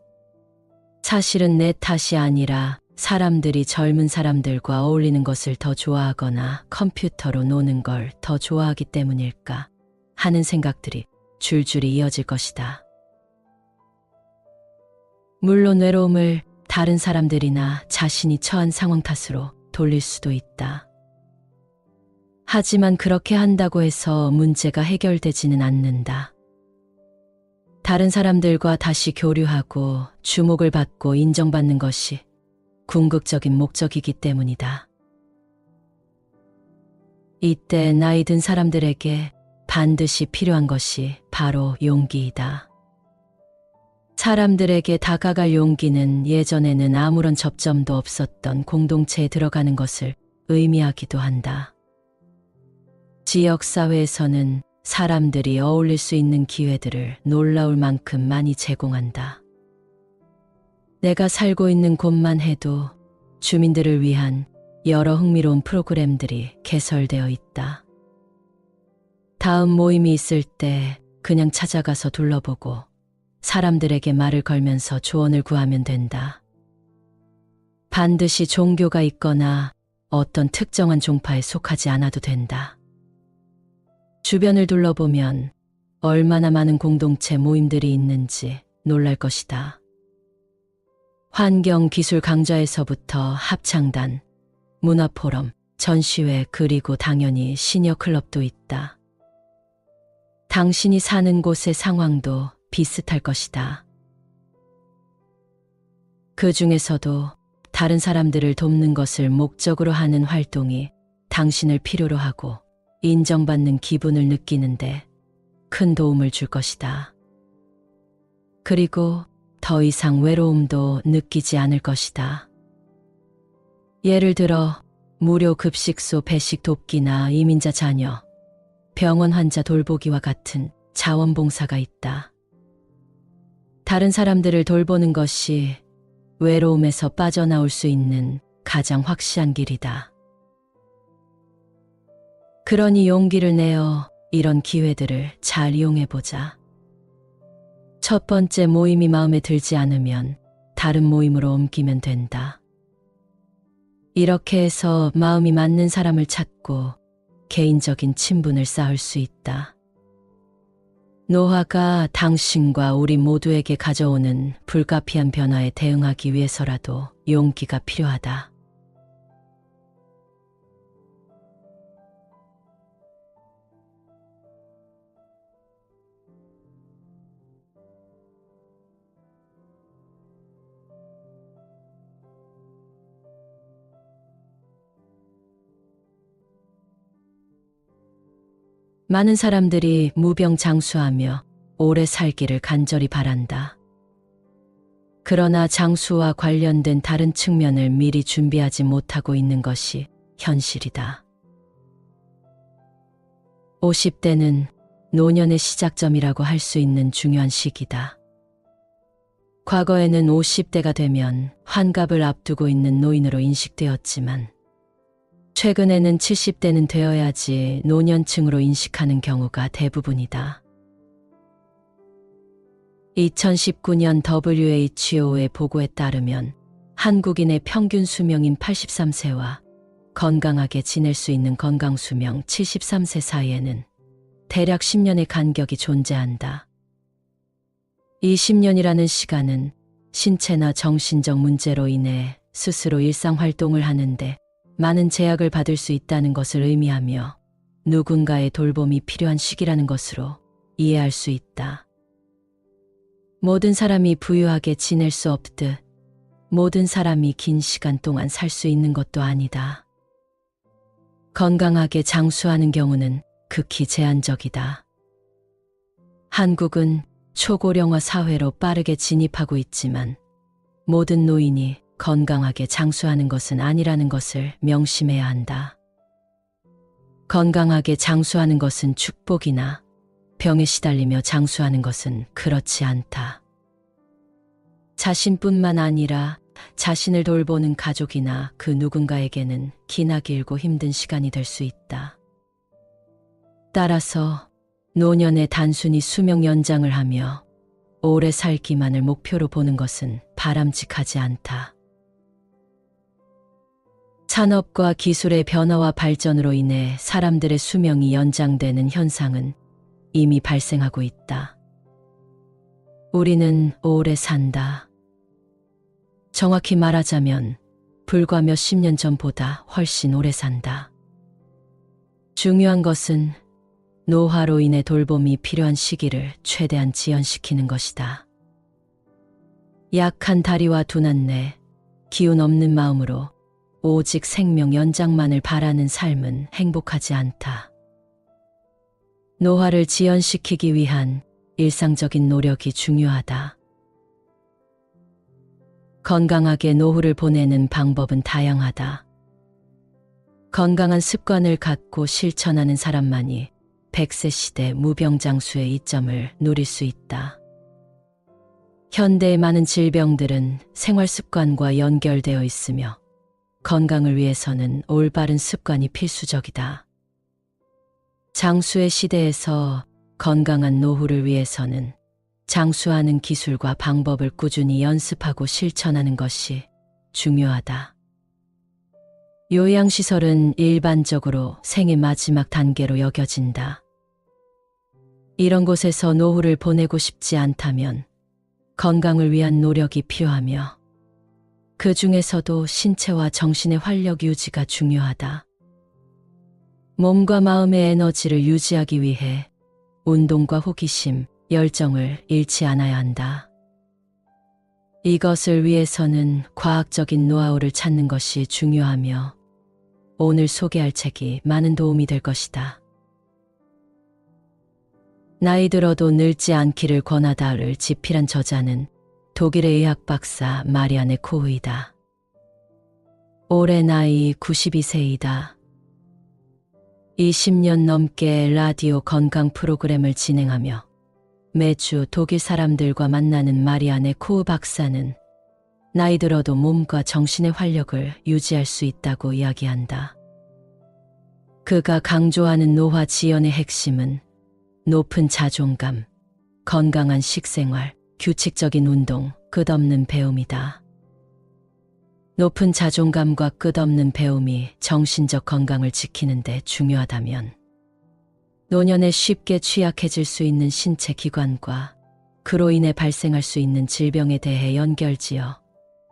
사실은 내 탓이 아니라 사람들이 젊은 사람들과 어울리는 것을 더 좋아하거나 컴퓨터로 노는 걸 더 좋아하기 때문일까 하는 생각들이 줄줄이 이어질 것이다. 물론 외로움을 다른 사람들이나 자신이 처한 상황 탓으로 돌릴 수도 있다. 하지만 그렇게 한다고 해서 문제가 해결되지는 않는다. 다른 사람들과 다시 교류하고 주목을 받고 인정받는 것이 궁극적인 목적이기 때문이다. 이때 나이 든 사람들에게 반드시 필요한 것이 바로 용기이다. 사람들에게 다가갈 용기는 예전에는 아무런 접점도 없었던 공동체에 들어가는 것을 의미하기도 한다. 지역사회에서는 사람들이 어울릴 수 있는 기회들을 놀라울 만큼 많이 제공한다. 내가 살고 있는 곳만 해도 주민들을 위한 여러 흥미로운 프로그램들이 개설되어 있다. 다음 모임이 있을 때 그냥 찾아가서 둘러보고 사람들에게 말을 걸면서 조언을 구하면 된다. 반드시 종교가 있거나 어떤 특정한 종파에 속하지 않아도 된다. 주변을 둘러보면 얼마나 많은 공동체 모임들이 있는지 놀랄 것이다. 환경기술 강좌에서부터 합창단, 문화포럼, 전시회 그리고 당연히 시니어 클럽도 있다. 당신이 사는 곳의 상황도 비슷할 것이다. 그 중에서도 다른 사람들을 돕는 것을 목적으로 하는 활동이 당신을 필요로 하고 인정받는 기분을 느끼는데 큰 도움을 줄 것이다. 그리고 더 이상 외로움도 느끼지 않을 것이다. 예를 들어 무료 급식소 배식 돕기나 이민자 자녀, 병원 환자 돌보기와 같은 자원봉사가 있다. 다른 사람들을 돌보는 것이 외로움에서 빠져나올 수 있는 가장 확실한 길이다. 그러니 용기를 내어 이런 기회들을 잘 이용해보자. 첫 번째 모임이 마음에 들지 않으면 다른 모임으로 옮기면 된다. 이렇게 해서 마음이 맞는 사람을 찾고 개인적인 친분을 쌓을 수 있다. 노화가 당신과 우리 모두에게 가져오는 불가피한 변화에 대응하기 위해서라도 용기가 필요하다. 많은 사람들이 무병장수하며 오래 살기를 간절히 바란다. 그러나 장수와 관련된 다른 측면을 미리 준비하지 못하고 있는 것이 현실이다. 50대는 노년의 시작점이라고 할 수 있는 중요한 시기다. 과거에는 50대가 되면 환갑을 앞두고 있는 노인으로 인식되었지만 최근에는 70대는 되어야지 노년층으로 인식하는 경우가 대부분이다. 2019년 WHO의 보고에 따르면 한국인의 평균 수명인 83세와 건강하게 지낼 수 있는 건강수명 73세 사이에는 대략 10년의 간격이 존재한다. 이 10년이라는 시간은 신체나 정신적 문제로 인해 스스로 일상활동을 하는데 많은 제약을 받을 수 있다는 것을 의미하며 누군가의 돌봄이 필요한 시기라는 것으로 이해할 수 있다. 모든 사람이 부유하게 지낼 수 없듯 모든 사람이 긴 시간 동안 살 수 있는 것도 아니다. 건강하게 장수하는 경우는 극히 제한적이다. 한국은 초고령화 사회로 빠르게 진입하고 있지만 모든 노인이 건강하게 장수하는 것은 아니라는 것을 명심해야 한다. 건강하게 장수하는 것은 축복이나 병에 시달리며 장수하는 것은 그렇지 않다. 자신뿐만 아니라 자신을 돌보는 가족이나 그 누군가에게는 기나 길고 힘든 시간이 될 수 있다. 따라서 노년에 단순히 수명 연장을 하며 오래 살기만을 목표로 보는 것은 바람직하지 않다. 산업과 기술의 변화와 발전으로 인해 사람들의 수명이 연장되는 현상은 이미 발생하고 있다. 우리는 오래 산다. 정확히 말하자면 불과 몇십 년 전보다 훨씬 오래 산다. 중요한 것은 노화로 인해 돌봄이 필요한 시기를 최대한 지연시키는 것이다. 약한 다리와 둔한 뇌, 기운 없는 마음으로 오직 생명 연장만을 바라는 삶은 행복하지 않다. 노화를 지연시키기 위한 일상적인 노력이 중요하다. 건강하게 노후를 보내는 방법은 다양하다. 건강한 습관을 갖고 실천하는 사람만이 100세 시대 무병장수의 이점을 누릴 수 있다. 현대의 많은 질병들은 생활 습관과 연결되어 있으며 건강을 위해서는 올바른 습관이 필수적이다. 장수의 시대에서 건강한 노후를 위해서는 장수하는 기술과 방법을 꾸준히 연습하고 실천하는 것이 중요하다. 요양시설은 일반적으로 생의 마지막 단계로 여겨진다. 이런 곳에서 노후를 보내고 싶지 않다면 건강을 위한 노력이 필요하며 그 중에서도 신체와 정신의 활력 유지가 중요하다. 몸과 마음의 에너지를 유지하기 위해 운동과 호기심, 열정을 잃지 않아야 한다. 이것을 위해서는 과학적인 노하우를 찾는 것이 중요하며 오늘 소개할 책이 많은 도움이 될 것이다. 나이 들어도 늙지 않기를 권하다를 집필한 저자는 독일의 의학 박사 마리아네 코흐이다. 올해 나이 92세이다. 20년 넘게 라디오 건강 프로그램을 진행하며 매주 독일 사람들과 만나는 마리아네 코흐 박사는 나이 들어도 몸과 정신의 활력을 유지할 수 있다고 이야기한다. 그가 강조하는 노화 지연의 핵심은 높은 자존감, 건강한 식생활, 규칙적인 운동, 끝없는 배움이다. 높은 자존감과 끝없는 배움이 정신적 건강을 지키는 데 중요하다면 노년에 쉽게 취약해질 수 있는 신체 기관과 그로 인해 발생할 수 있는 질병에 대해 연결지어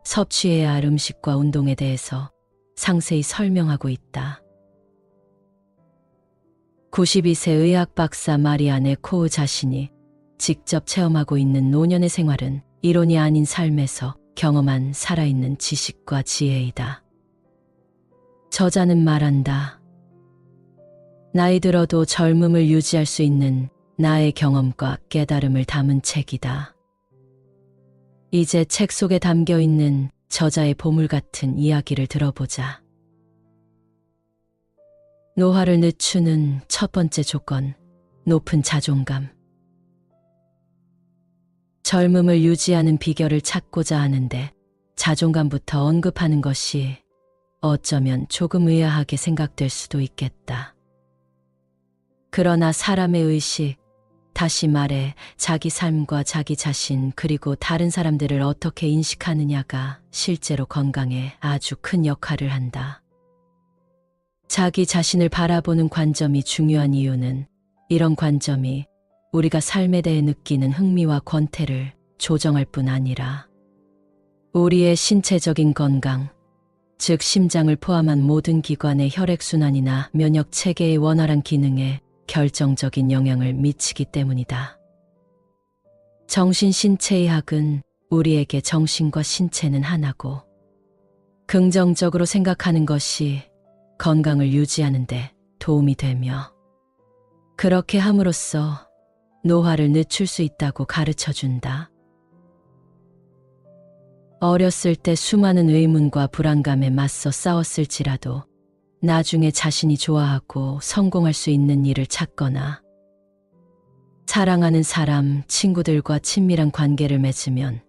섭취해야 할 음식과 운동에 대해서 상세히 설명하고 있다. 92세 의학 박사 마리아네 코흐 자신이 직접 체험하고 있는 노년의 생활은 이론이 아닌 삶에서 경험한 살아있는 지식과 지혜이다. 저자는 말한다. 나이 들어도 젊음을 유지할 수 있는 나의 경험과 깨달음을 담은 책이다. 이제 책 속에 담겨 있는 저자의 보물 같은 이야기를 들어보자. 노화를 늦추는 첫 번째 조건, 높은 자존감. 젊음을 유지하는 비결을 찾고자 하는데 자존감부터 언급하는 것이 어쩌면 조금 의아하게 생각될 수도 있겠다. 그러나 사람의 의식, 다시 말해 자기 삶과 자기 자신 그리고 다른 사람들을 어떻게 인식하느냐가 실제로 건강에 아주 큰 역할을 한다. 자기 자신을 바라보는 관점이 중요한 이유는 이런 관점이 우리가 삶에 대해 느끼는 흥미와 권태를 조정할 뿐 아니라 우리의 신체적인 건강, 즉 심장을 포함한 모든 기관의 혈액순환이나 면역체계의 원활한 기능에 결정적인 영향을 미치기 때문이다. 정신신체의학은 우리에게 정신과 신체는 하나고 긍정적으로 생각하는 것이 건강을 유지하는 데 도움이 되며 그렇게 함으로써 노화를 늦출 수 있다고 가르쳐준다. 어렸을 때 수많은 의문과 불안감에 맞서 싸웠을지라도 나중에 자신이 좋아하고 성공할 수 있는 일을 찾거나 사랑하는 사람, 친구들과 친밀한 관계를 맺으면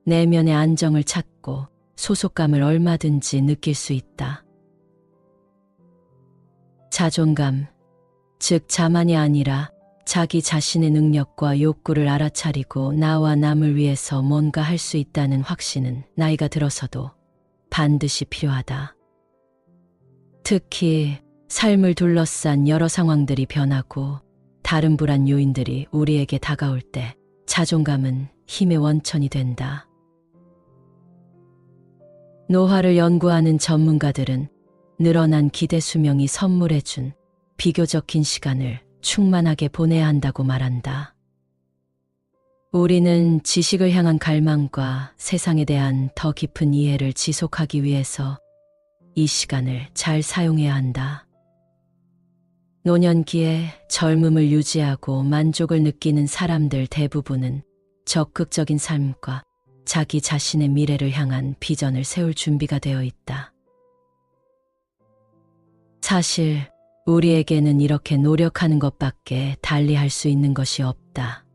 내면의 안정을 찾고 소속감을 얼마든지 느낄 수 있다. 자존감, 즉 자만이 아니라 자기 자신의 능력과 욕구를 알아차리고 나와 남을 위해서 뭔가 할 수 있다는 확신은 나이가 들어서도 반드시 필요하다. 특히 삶을 둘러싼 여러 상황들이 변하고 다른 불안 요인들이 우리에게 다가올 때 자존감은 힘의 원천이 된다. 노화를 연구하는 전문가들은 늘어난 기대 수명이 선물해준 비교적 긴 시간을 충만하게 보내야 한다고 말한다. 우리는 지식을 향한 갈망과 세상에 대한 더 깊은 이해를 지속하기 위해서 이 시간을 잘 사용해야 한다. 노년기에 젊음을 유지하고 만족을 느끼는 사람들 대부분은 적극적인 삶과 자기 자신의 미래를 향한 비전을 세울 준비가 되어 있다. 사실 우리에게는 이렇게 노력하는 것밖에 달리 할 수 있는 것이 없다.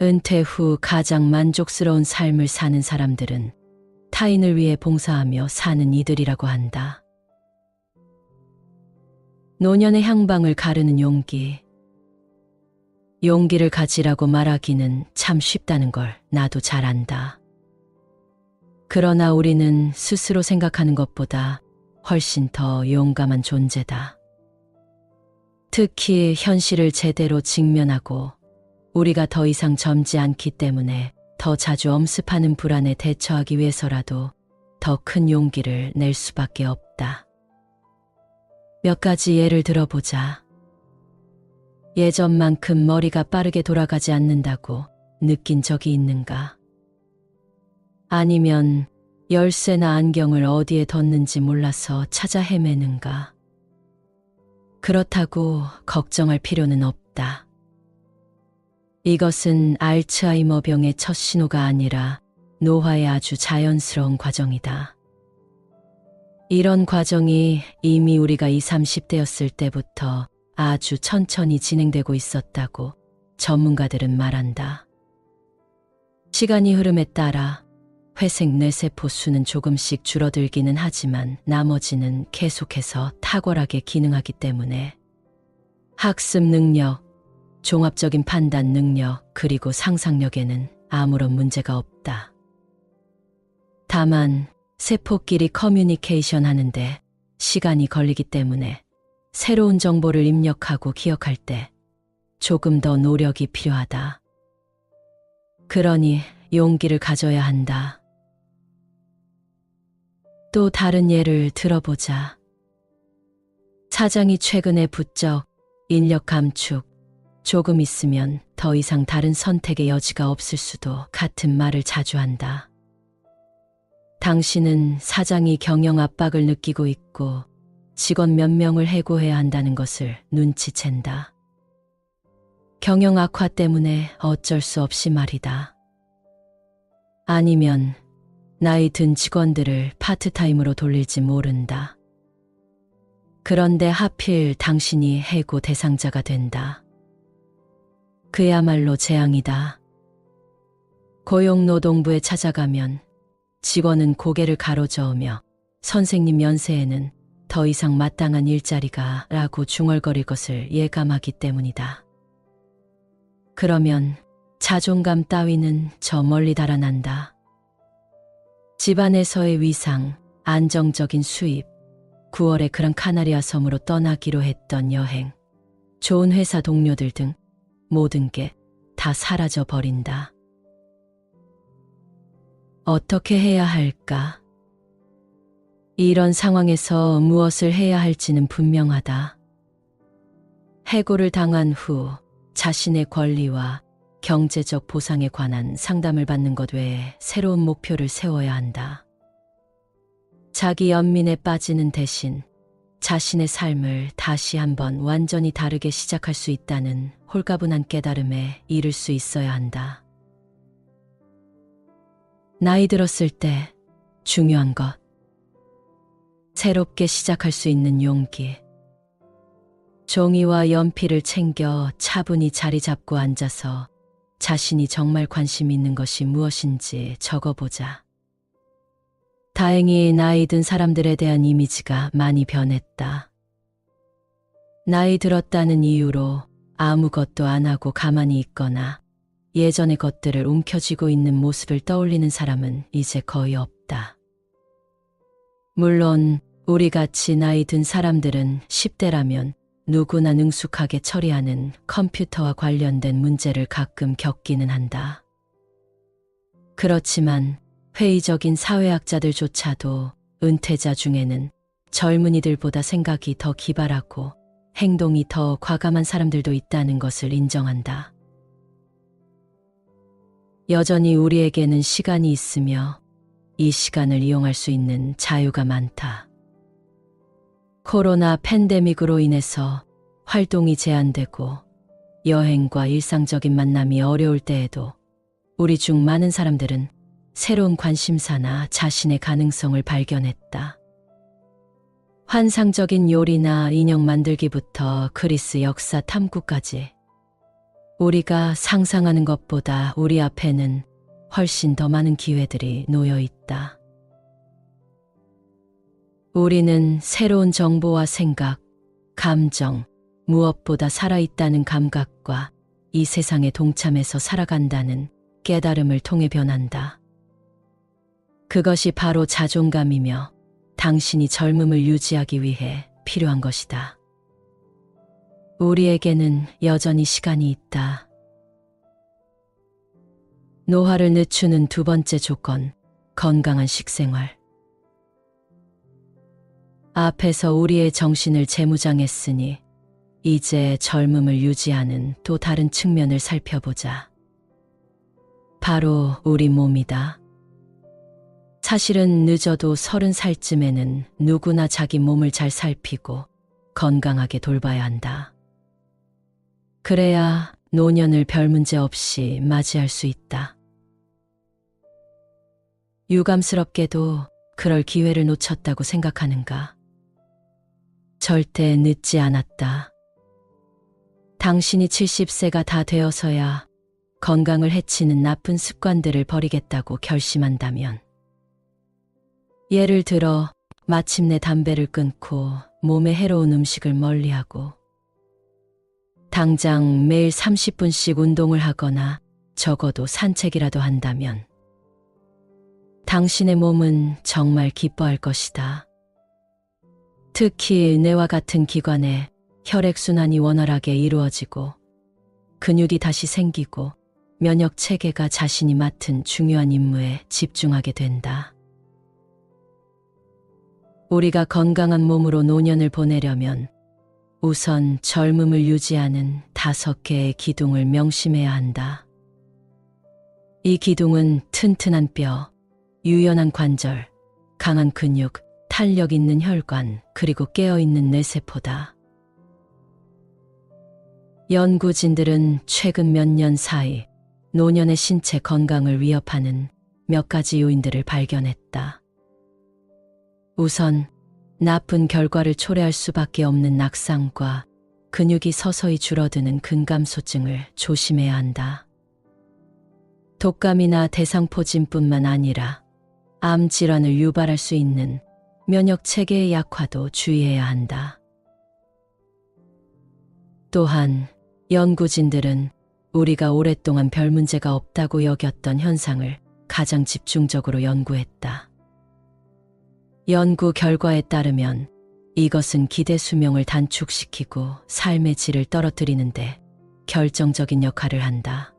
은퇴 후 가장 만족스러운 삶을 사는 사람들은 타인을 위해 봉사하며 사는 이들이라고 한다. 노년의 향방을 가르는 용기. 용기를 가지라고 말하기는 참 쉽다는 걸 나도 잘 안다. 그러나 우리는 스스로 생각하는 것보다 훨씬 더 용감한 존재다. 특히 현실을 제대로 직면하고 우리가 더 이상 젊지 않기 때문에 더 자주 엄습하는 불안에 대처하기 위해서라도 더 큰 용기를 낼 수밖에 없다. 몇 가지 예를 들어보자. 예전만큼 머리가 빠르게 돌아가지 않는다고 느낀 적이 있는가? 아니면 열쇠나 안경을 어디에 뒀는지 몰라서 찾아 헤매는가? 그렇다고 걱정할 필요는 없다. 이것은 알츠하이머병의 첫 신호가 아니라 노화의 아주 자연스러운 과정이다. 이런 과정이 이미 우리가 20, 30대였을 때부터 아주 천천히 진행되고 있었다고 전문가들은 말한다. 시간이 흐름에 따라 회색 뇌세포 수는 조금씩 줄어들기는 하지만 나머지는 계속해서 탁월하게 기능하기 때문에 학습 능력, 종합적인 판단 능력, 그리고 상상력에는 아무런 문제가 없다. 다만 세포끼리 커뮤니케이션 하는데 시간이 걸리기 때문에 새로운 정보를 입력하고 기억할 때 조금 더 노력이 필요하다. 그러니 용기를 가져야 한다. 또 다른 예를 들어보자. 사장이 최근에 부쩍 인력 감축, 조금 있으면 더 이상 다른 선택의 여지가 없을 수도 같은 말을 자주 한다. 당신은 사장이 경영 압박을 느끼고 있고 직원 몇 명을 해고해야 한다는 것을 눈치챈다. 경영 악화 때문에 어쩔 수 없이 말이다. 아니면 나이 든 직원들을 파트타임으로 돌릴지 모른다. 그런데 하필 당신이 해고 대상자가 된다. 그야말로 재앙이다. 고용노동부에 찾아가면 직원은 고개를 가로저으며 선생님 연세에는 더 이상 마땅한 일자리가 라고 중얼거릴 것을 예감하기 때문이다. 그러면 자존감 따위는 저 멀리 달아난다. 집안에서의 위상, 안정적인 수입, 9월에 그랑카나리아 섬으로 떠나기로 했던 여행, 좋은 회사 동료들 등 모든 게 다 사라져 버린다. 어떻게 해야 할까? 이런 상황에서 무엇을 해야 할지는 분명하다. 해고를 당한 후 자신의 권리와 경제적 보상에 관한 상담을 받는 것 외에 새로운 목표를 세워야 한다. 자기 연민에 빠지는 대신 자신의 삶을 다시 한번 완전히 다르게 시작할 수 있다는 홀가분한 깨달음에 이를 수 있어야 한다. 나이 들었을 때 중요한 것. 새롭게 시작할 수 있는 용기. 종이와 연필을 챙겨 차분히 자리 잡고 앉아서 자신이 정말 관심 있는 것이 무엇인지 적어보자. 다행히 나이 든 사람들에 대한 이미지가 많이 변했다. 나이 들었다는 이유로 아무것도 안 하고 가만히 있거나 예전의 것들을 움켜쥐고 있는 모습을 떠올리는 사람은 이제 거의 없다. 물론 우리같이 나이 든 사람들은 10대라면 누구나 능숙하게 처리하는 컴퓨터와 관련된 문제를 가끔 겪기는 한다. 그렇지만 회의적인 사회학자들조차도 은퇴자 중에는 젊은이들보다 생각이 더 기발하고 행동이 더 과감한 사람들도 있다는 것을 인정한다. 여전히 우리에게는 시간이 있으며 이 시간을 이용할 수 있는 자유가 많다. 코로나 팬데믹으로 인해서 활동이 제한되고 여행과 일상적인 만남이 어려울 때에도 우리 중 많은 사람들은 새로운 관심사나 자신의 가능성을 발견했다. 환상적인 요리나 인형 만들기부터 그리스 역사 탐구까지 우리가 상상하는 것보다 우리 앞에는 훨씬 더 많은 기회들이 놓여 있다. 우리는 새로운 정보와 생각, 감정, 무엇보다 살아있다는 감각과 이 세상에 동참해서 살아간다는 깨달음을 통해 변한다. 그것이 바로 자존감이며 당신이 젊음을 유지하기 위해 필요한 것이다. 우리에게는 여전히 시간이 있다. 노화를 늦추는 두 번째 조건, 건강한 식생활. 앞에서 우리의 정신을 재무장했으니 이제 젊음을 유지하는 또 다른 측면을 살펴보자. 바로 우리 몸이다. 사실은 늦어도 30살쯤에는 누구나 자기 몸을 잘 살피고 건강하게 돌봐야 한다. 그래야 노년을 별 문제 없이 맞이할 수 있다. 유감스럽게도 그럴 기회를 놓쳤다고 생각하는가? 절대 늦지 않았다. 당신이 70세가 다 되어서야 건강을 해치는 나쁜 습관들을 버리겠다고 결심한다면, 예를 들어 마침내 담배를 끊고 몸에 해로운 음식을 멀리하고 당장 매일 30분씩 운동을 하거나 적어도 산책이라도 한다면 당신의 몸은 정말 기뻐할 것이다. 특히 뇌와 같은 기관에 혈액순환이 원활하게 이루어지고 근육이 다시 생기고 면역 체계가 자신이 맡은 중요한 임무에 집중하게 된다. 우리가 건강한 몸으로 노년을 보내려면 우선 젊음을 유지하는 5개의 기둥을 명심해야 한다. 이 기둥은 튼튼한 뼈, 유연한 관절, 강한 근육, 탄력 있는 혈관, 그리고 깨어있는 뇌세포다. 연구진들은 최근 몇 년 사이 노년의 신체 건강을 위협하는 몇 가지 요인들을 발견했다. 우선 나쁜 결과를 초래할 수밖에 없는 낙상과 근육이 서서히 줄어드는 근감소증을 조심해야 한다. 독감이나 대상포진뿐만 아니라 암 질환을 유발할 수 있는 면역 체계의 약화도 주의해야 한다. 또한 연구진들은 우리가 오랫동안 별 문제가 없다고 여겼던 현상을 가장 집중적으로 연구했다. 연구 결과에 따르면 이것은 기대 수명을 단축시키고 삶의 질을 떨어뜨리는데 결정적인 역할을 한다.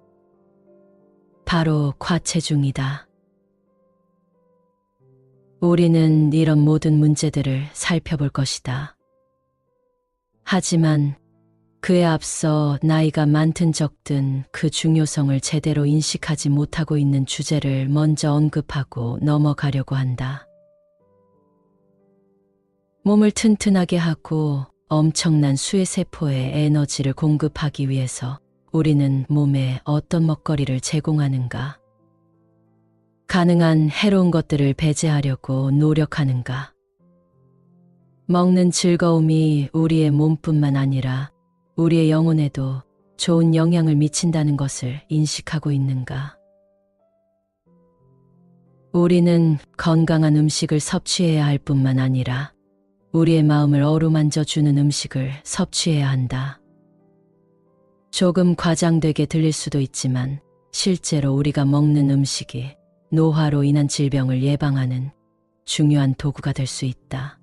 바로 과체중이다. 우리는 이런 모든 문제들을 살펴볼 것이다. 하지만 그에 앞서 나이가 많든 적든 그 중요성을 제대로 인식하지 못하고 있는 주제를 먼저 언급하고 넘어가려고 한다. 몸을 튼튼하게 하고 엄청난 수의 세포에 에너지를 공급하기 위해서 우리는 몸에 어떤 먹거리를 제공하는가? 가능한 해로운 것들을 배제하려고 노력하는가? 먹는 즐거움이 우리의 몸뿐만 아니라 우리의 영혼에도 좋은 영향을 미친다는 것을 인식하고 있는가? 우리는 건강한 음식을 섭취해야 할 뿐만 아니라 우리의 마음을 어루만져 주는 음식을 섭취해야 한다. 조금 과장되게 들릴 수도 있지만 실제로 우리가 먹는 음식이 노화로 인한 질병을 예방하는 중요한 도구가 될 수 있다.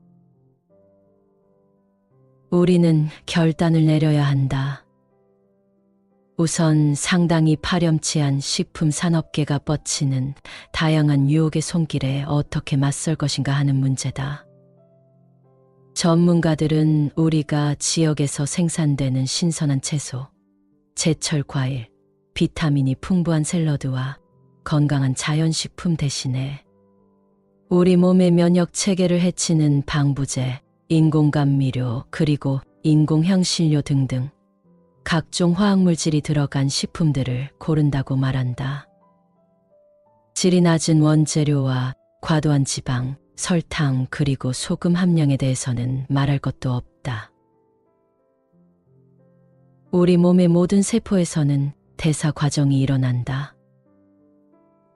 우리는 결단을 내려야 한다. 우선 상당히 파렴치한 식품 산업계가 뻗치는 다양한 유혹의 손길에 어떻게 맞설 것인가 하는 문제다. 전문가들은 우리가 지역에서 생산되는 신선한 채소, 제철 과일, 비타민이 풍부한 샐러드와 건강한 자연식품 대신에 우리 몸의 면역 체계를 해치는 방부제, 인공감미료, 그리고 인공향신료 등등 각종 화학물질이 들어간 식품들을 고른다고 말한다. 질이 낮은 원재료와 과도한 지방, 설탕, 그리고 소금 함량에 대해서는 말할 것도 없다. 우리 몸의 모든 세포에서는 대사 과정이 일어난다.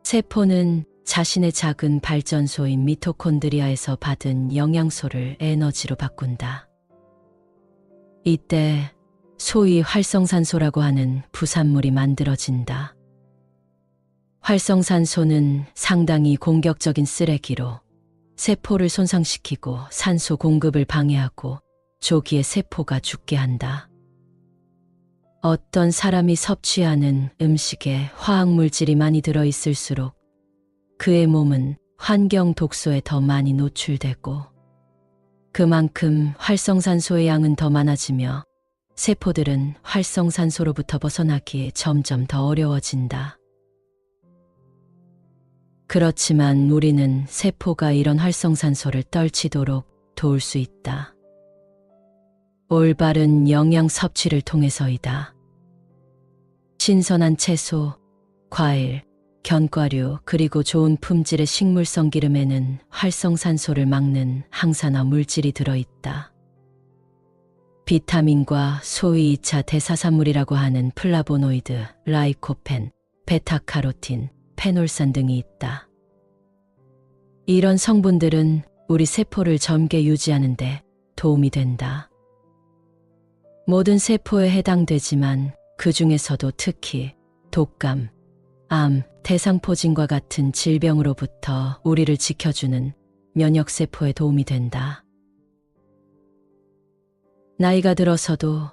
세포는 자신의 작은 발전소인 미토콘드리아에서 받은 영양소를 에너지로 바꾼다. 이때 소위 활성산소라고 하는 부산물이 만들어진다. 활성산소는 상당히 공격적인 쓰레기로 세포를 손상시키고 산소 공급을 방해하고 조기에 세포가 죽게 한다. 어떤 사람이 섭취하는 음식에 화학물질이 많이 들어있을수록 그의 몸은 환경 독소에 더 많이 노출되고 그만큼 활성산소의 양은 더 많아지며 세포들은 활성산소로부터 벗어나기 점점 더 어려워진다. 그렇지만 우리는 세포가 이런 활성산소를 떨치도록 도울 수 있다. 올바른 영양 섭취를 통해서이다. 신선한 채소, 과일, 견과류 그리고 좋은 품질의 식물성 기름에는 활성산소를 막는 항산화 물질이 들어있다. 비타민과 소위 2차 대사산물이라고 하는 플라보노이드, 라이코펜, 베타카로틴, 페놀산 등이 있다. 이런 성분들은 우리 세포를 젊게 유지하는 데 도움이 된다. 모든 세포에 해당되지만 그 중에서도 특히 독감, 암, 대상포진과 같은 질병으로부터 우리를 지켜주는 면역세포에 도움이 된다. 나이가 들어서도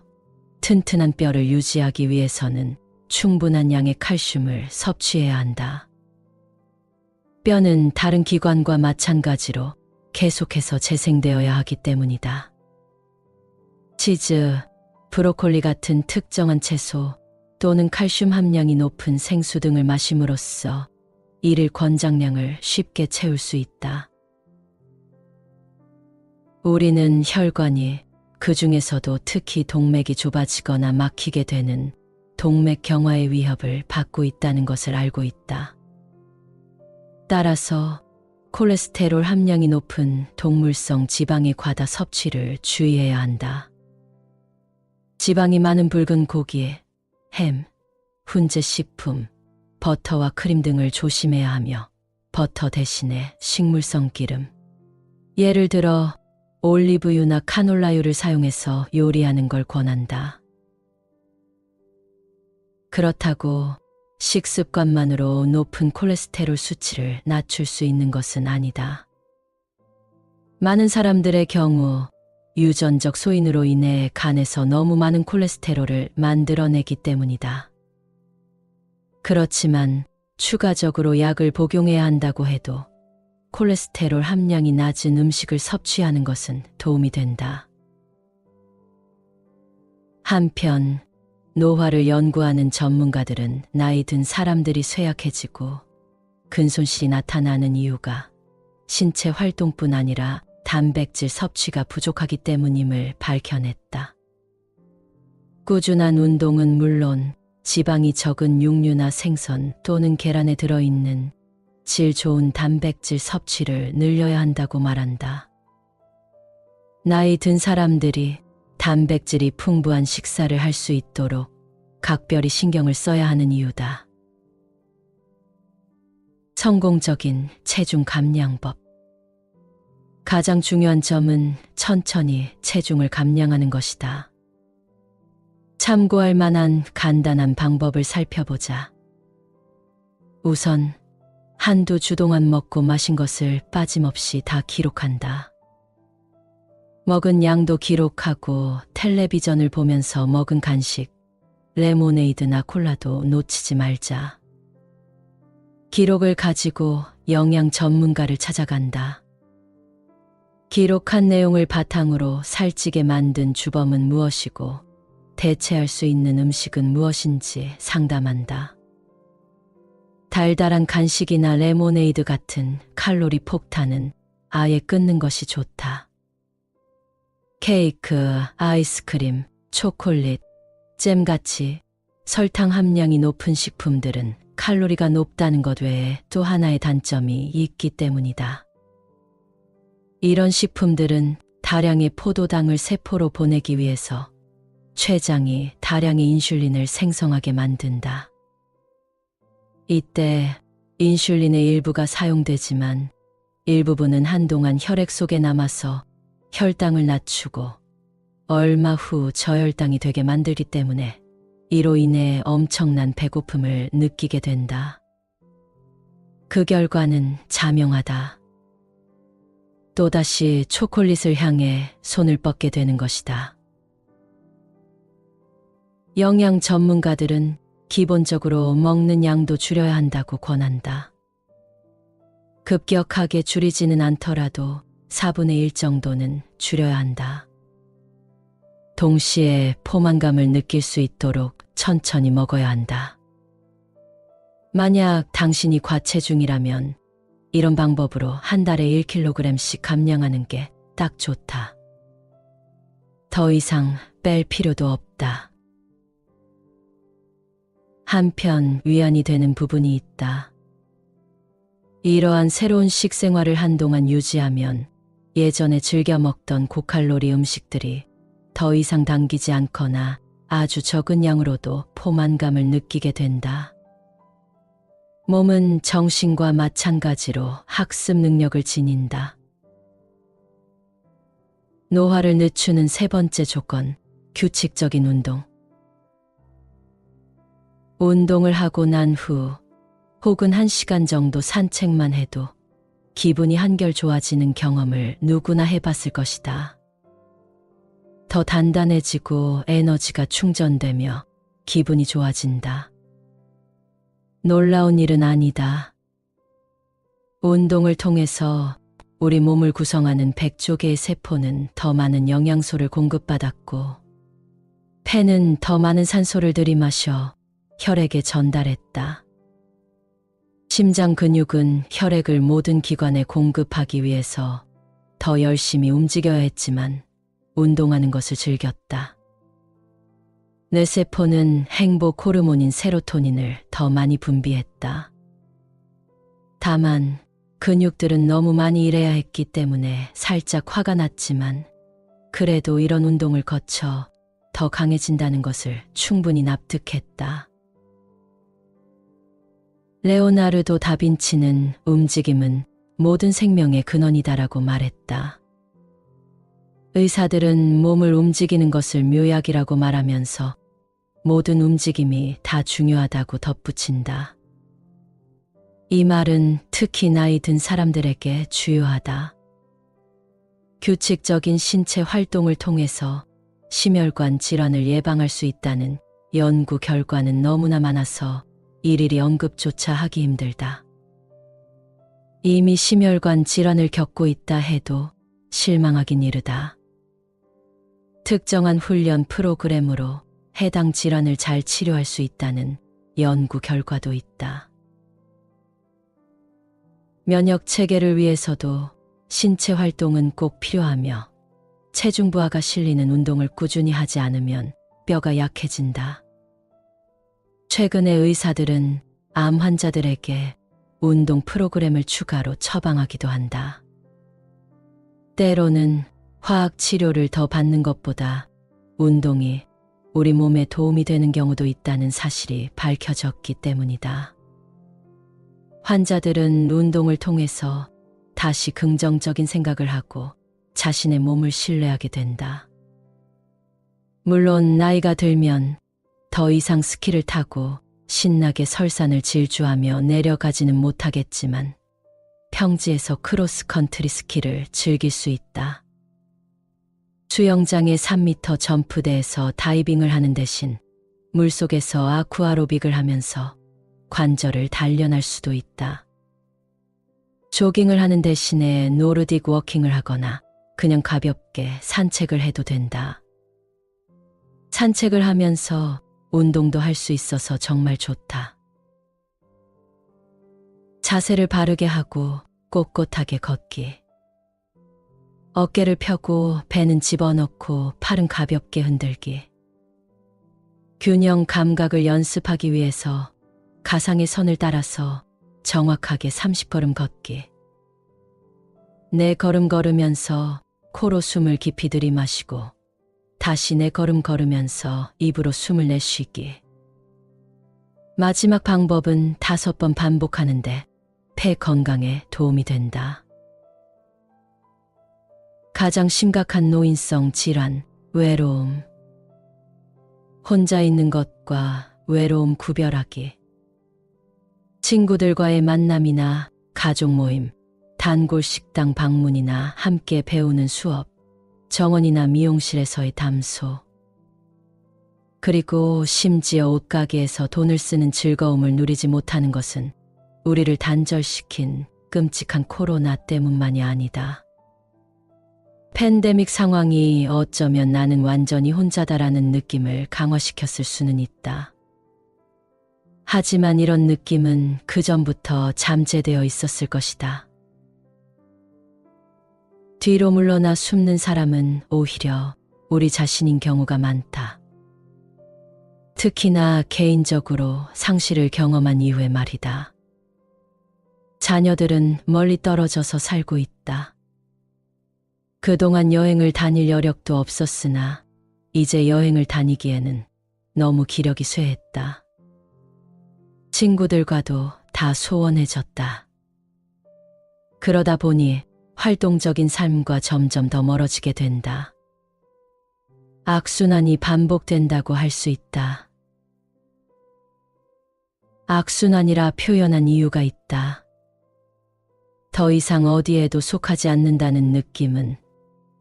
튼튼한 뼈를 유지하기 위해서는 충분한 양의 칼슘을 섭취해야 한다. 뼈는 다른 기관과 마찬가지로 계속해서 재생되어야 하기 때문이다. 치즈, 브로콜리 같은 특정한 채소 또는 칼슘 함량이 높은 생수 등을 마심으로써 일일 권장량을 쉽게 채울 수 있다. 우리는 혈관이 그 중에서도 특히 동맥이 좁아지거나 막히게 되는 동맥경화의 위협을 받고 있다는 것을 알고 있다. 따라서 콜레스테롤 함량이 높은 동물성 지방의 과다 섭취를 주의해야 한다. 지방이 많은 붉은 고기, 햄, 훈제 식품, 버터와 크림 등을 조심해야 하며 버터 대신에 식물성 기름, 예를 들어 올리브유나 카놀라유를 사용해서 요리하는 걸 권한다. 그렇다고 식습관만으로 높은 콜레스테롤 수치를 낮출 수 있는 것은 아니다. 많은 사람들의 경우 유전적 소인으로 인해 간에서 너무 많은 콜레스테롤을 만들어내기 때문이다. 그렇지만 추가적으로 약을 복용해야 한다고 해도 콜레스테롤 함량이 낮은 음식을 섭취하는 것은 도움이 된다. 한편 노화를 연구하는 전문가들은 나이 든 사람들이 쇠약해지고 근손실이 나타나는 이유가 신체 활동뿐 아니라 단백질 섭취가 부족하기 때문임을 밝혀냈다. 꾸준한 운동은 물론 지방이 적은 육류나 생선 또는 계란에 들어있는 질 좋은 단백질 섭취를 늘려야 한다고 말한다. 나이 든 사람들이 단백질이 풍부한 식사를 할 수 있도록 각별히 신경을 써야 하는 이유다. 성공적인 체중 감량법. 가장 중요한 점은 천천히 체중을 감량하는 것이다. 참고할 만한 간단한 방법을 살펴보자. 우선 한두 주 동안 먹고 마신 것을 빠짐없이 다 기록한다. 먹은 양도 기록하고 텔레비전을 보면서 먹은 간식, 레모네이드나 콜라도 놓치지 말자. 기록을 가지고 영양 전문가를 찾아간다. 기록한 내용을 바탕으로 살찌게 만든 주범은 무엇이고 대체할 수 있는 음식은 무엇인지 상담한다. 달달한 간식이나 레모네이드 같은 칼로리 폭탄은 아예 끊는 것이 좋다. 케이크, 아이스크림, 초콜릿, 잼같이 설탕 함량이 높은 식품들은 칼로리가 높다는 것 외에 또 하나의 단점이 있기 때문이다. 이런 식품들은 다량의 포도당을 세포로 보내기 위해서 췌장이 다량의 인슐린을 생성하게 만든다. 이때 인슐린의 일부가 사용되지만 일부분은 한동안 혈액 속에 남아서 혈당을 낮추고 얼마 후 저혈당이 되게 만들기 때문에 이로 인해 엄청난 배고픔을 느끼게 된다. 그 결과는 자명하다. 또다시 초콜릿을 향해 손을 뻗게 되는 것이다. 영양 전문가들은 기본적으로 먹는 양도 줄여야 한다고 권한다. 급격하게 줄이지는 않더라도 4분의 1 정도는 줄여야 한다. 동시에 포만감을 느낄 수 있도록 천천히 먹어야 한다. 만약 당신이 과체중이라면 이런 방법으로 한 달에 1kg씩 감량하는 게 딱 좋다. 더 이상 뺄 필요도 없다. 한편 위안이 되는 부분이 있다. 이러한 새로운 식생활을 한동안 유지하면 예전에 즐겨 먹던 고칼로리 음식들이 더 이상 당기지 않거나 아주 적은 양으로도 포만감을 느끼게 된다. 몸은 정신과 마찬가지로 학습 능력을 지닌다. 노화를 늦추는 세 번째 조건, 규칙적인 운동. 운동을 하고 난 후 혹은 1시간 정도 산책만 해도 기분이 한결 좋아지는 경험을 누구나 해봤을 것이다. 더 단단해지고 에너지가 충전되며 기분이 좋아진다. 놀라운 일은 아니다. 운동을 통해서 우리 몸을 구성하는 100조 개의 세포는 더 많은 영양소를 공급받았고 폐는 더 많은 산소를 들이마셔 혈액에 전달했다. 심장 근육은 혈액을 모든 기관에 공급하기 위해서 더 열심히 움직여야 했지만 운동하는 것을 즐겼다. 내 세포는 행복 호르몬인 세로토닌을 더 많이 분비했다. 다만 근육들은 너무 많이 일해야 했기 때문에 살짝 화가 났지만 그래도 이런 운동을 거쳐 더 강해진다는 것을 충분히 납득했다. 레오나르도 다빈치는 움직임은 모든 생명의 근원이다라고 말했다. 의사들은 몸을 움직이는 것을 묘약이라고 말하면서 모든 움직임이 다 중요하다고 덧붙인다. 이 말은 특히 나이 든 사람들에게 주요하다. 규칙적인 신체 활동을 통해서 심혈관 질환을 예방할 수 있다는 연구 결과는 너무나 많아서 일일이 언급조차 하기 힘들다. 이미 심혈관 질환을 겪고 있다 해도 실망하긴 이르다. 특정한 훈련 프로그램으로 해당 질환을 잘 치료할 수 있다는 연구 결과도 있다. 면역 체계를 위해서도 신체 활동은 꼭 필요하며 체중 부하가 실리는 운동을 꾸준히 하지 않으면 뼈가 약해진다. 최근에 의사들은 암 환자들에게 운동 프로그램을 추가로 처방하기도 한다. 때로는 화학 치료를 더 받는 것보다 운동이 우리 몸에 도움이 되는 경우도 있다는 사실이 밝혀졌기 때문이다. 환자들은 운동을 통해서 다시 긍정적인 생각을 하고 자신의 몸을 신뢰하게 된다. 물론 나이가 들면 더 이상 스키를 타고 신나게 설산을 질주하며 내려가지는 못하겠지만 평지에서 크로스컨트리 스키를 즐길 수 있다. 수영장의 3m 점프대에서 다이빙을 하는 대신 물속에서 아쿠아로빅을 하면서 관절을 단련할 수도 있다. 조깅을 하는 대신에 노르딕 워킹을 하거나 그냥 가볍게 산책을 해도 된다. 산책을 하면서 운동도 할 수 있어서 정말 좋다. 자세를 바르게 하고 꼿꼿하게 걷기. 어깨를 펴고 배는 집어넣고 팔은 가볍게 흔들기. 균형 감각을 연습하기 위해서 가상의 선을 따라서 정확하게 30걸음 걷기. 네 걸음 걸으면서 코로 숨을 깊이 들이마시고 다시 네 걸음 걸으면서 입으로 숨을 내쉬기. 마지막 방법은 5번 반복하는데 폐 건강에 도움이 된다. 가장 심각한 노인성 질환, 외로움. 혼자 있는 것과 외로움 구별하기. 친구들과의 만남이나 가족 모임, 단골 식당 방문이나 함께 배우는 수업, 정원이나 미용실에서의 담소. 그리고 심지어 옷가게에서 돈을 쓰는 즐거움을 누리지 못하는 것은 우리를 단절시킨 끔찍한 코로나 때문만이 아니다. 팬데믹 상황이 어쩌면 나는 완전히 혼자다라는 느낌을 강화시켰을 수는 있다. 하지만 이런 느낌은 그전부터 잠재되어 있었을 것이다. 뒤로 물러나 숨는 사람은 오히려 우리 자신인 경우가 많다. 특히나 개인적으로 상실을 경험한 이후에 말이다. 자녀들은 멀리 떨어져서 살고 있다. 그동안 여행을 다닐 여력도 없었으나 이제 여행을 다니기에는 너무 기력이 쇠했다. 친구들과도 다 소원해졌다. 그러다 보니 활동적인 삶과 점점 더 멀어지게 된다. 악순환이 반복된다고 할 수 있다. 악순환이라 표현한 이유가 있다. 더 이상 어디에도 속하지 않는다는 느낌은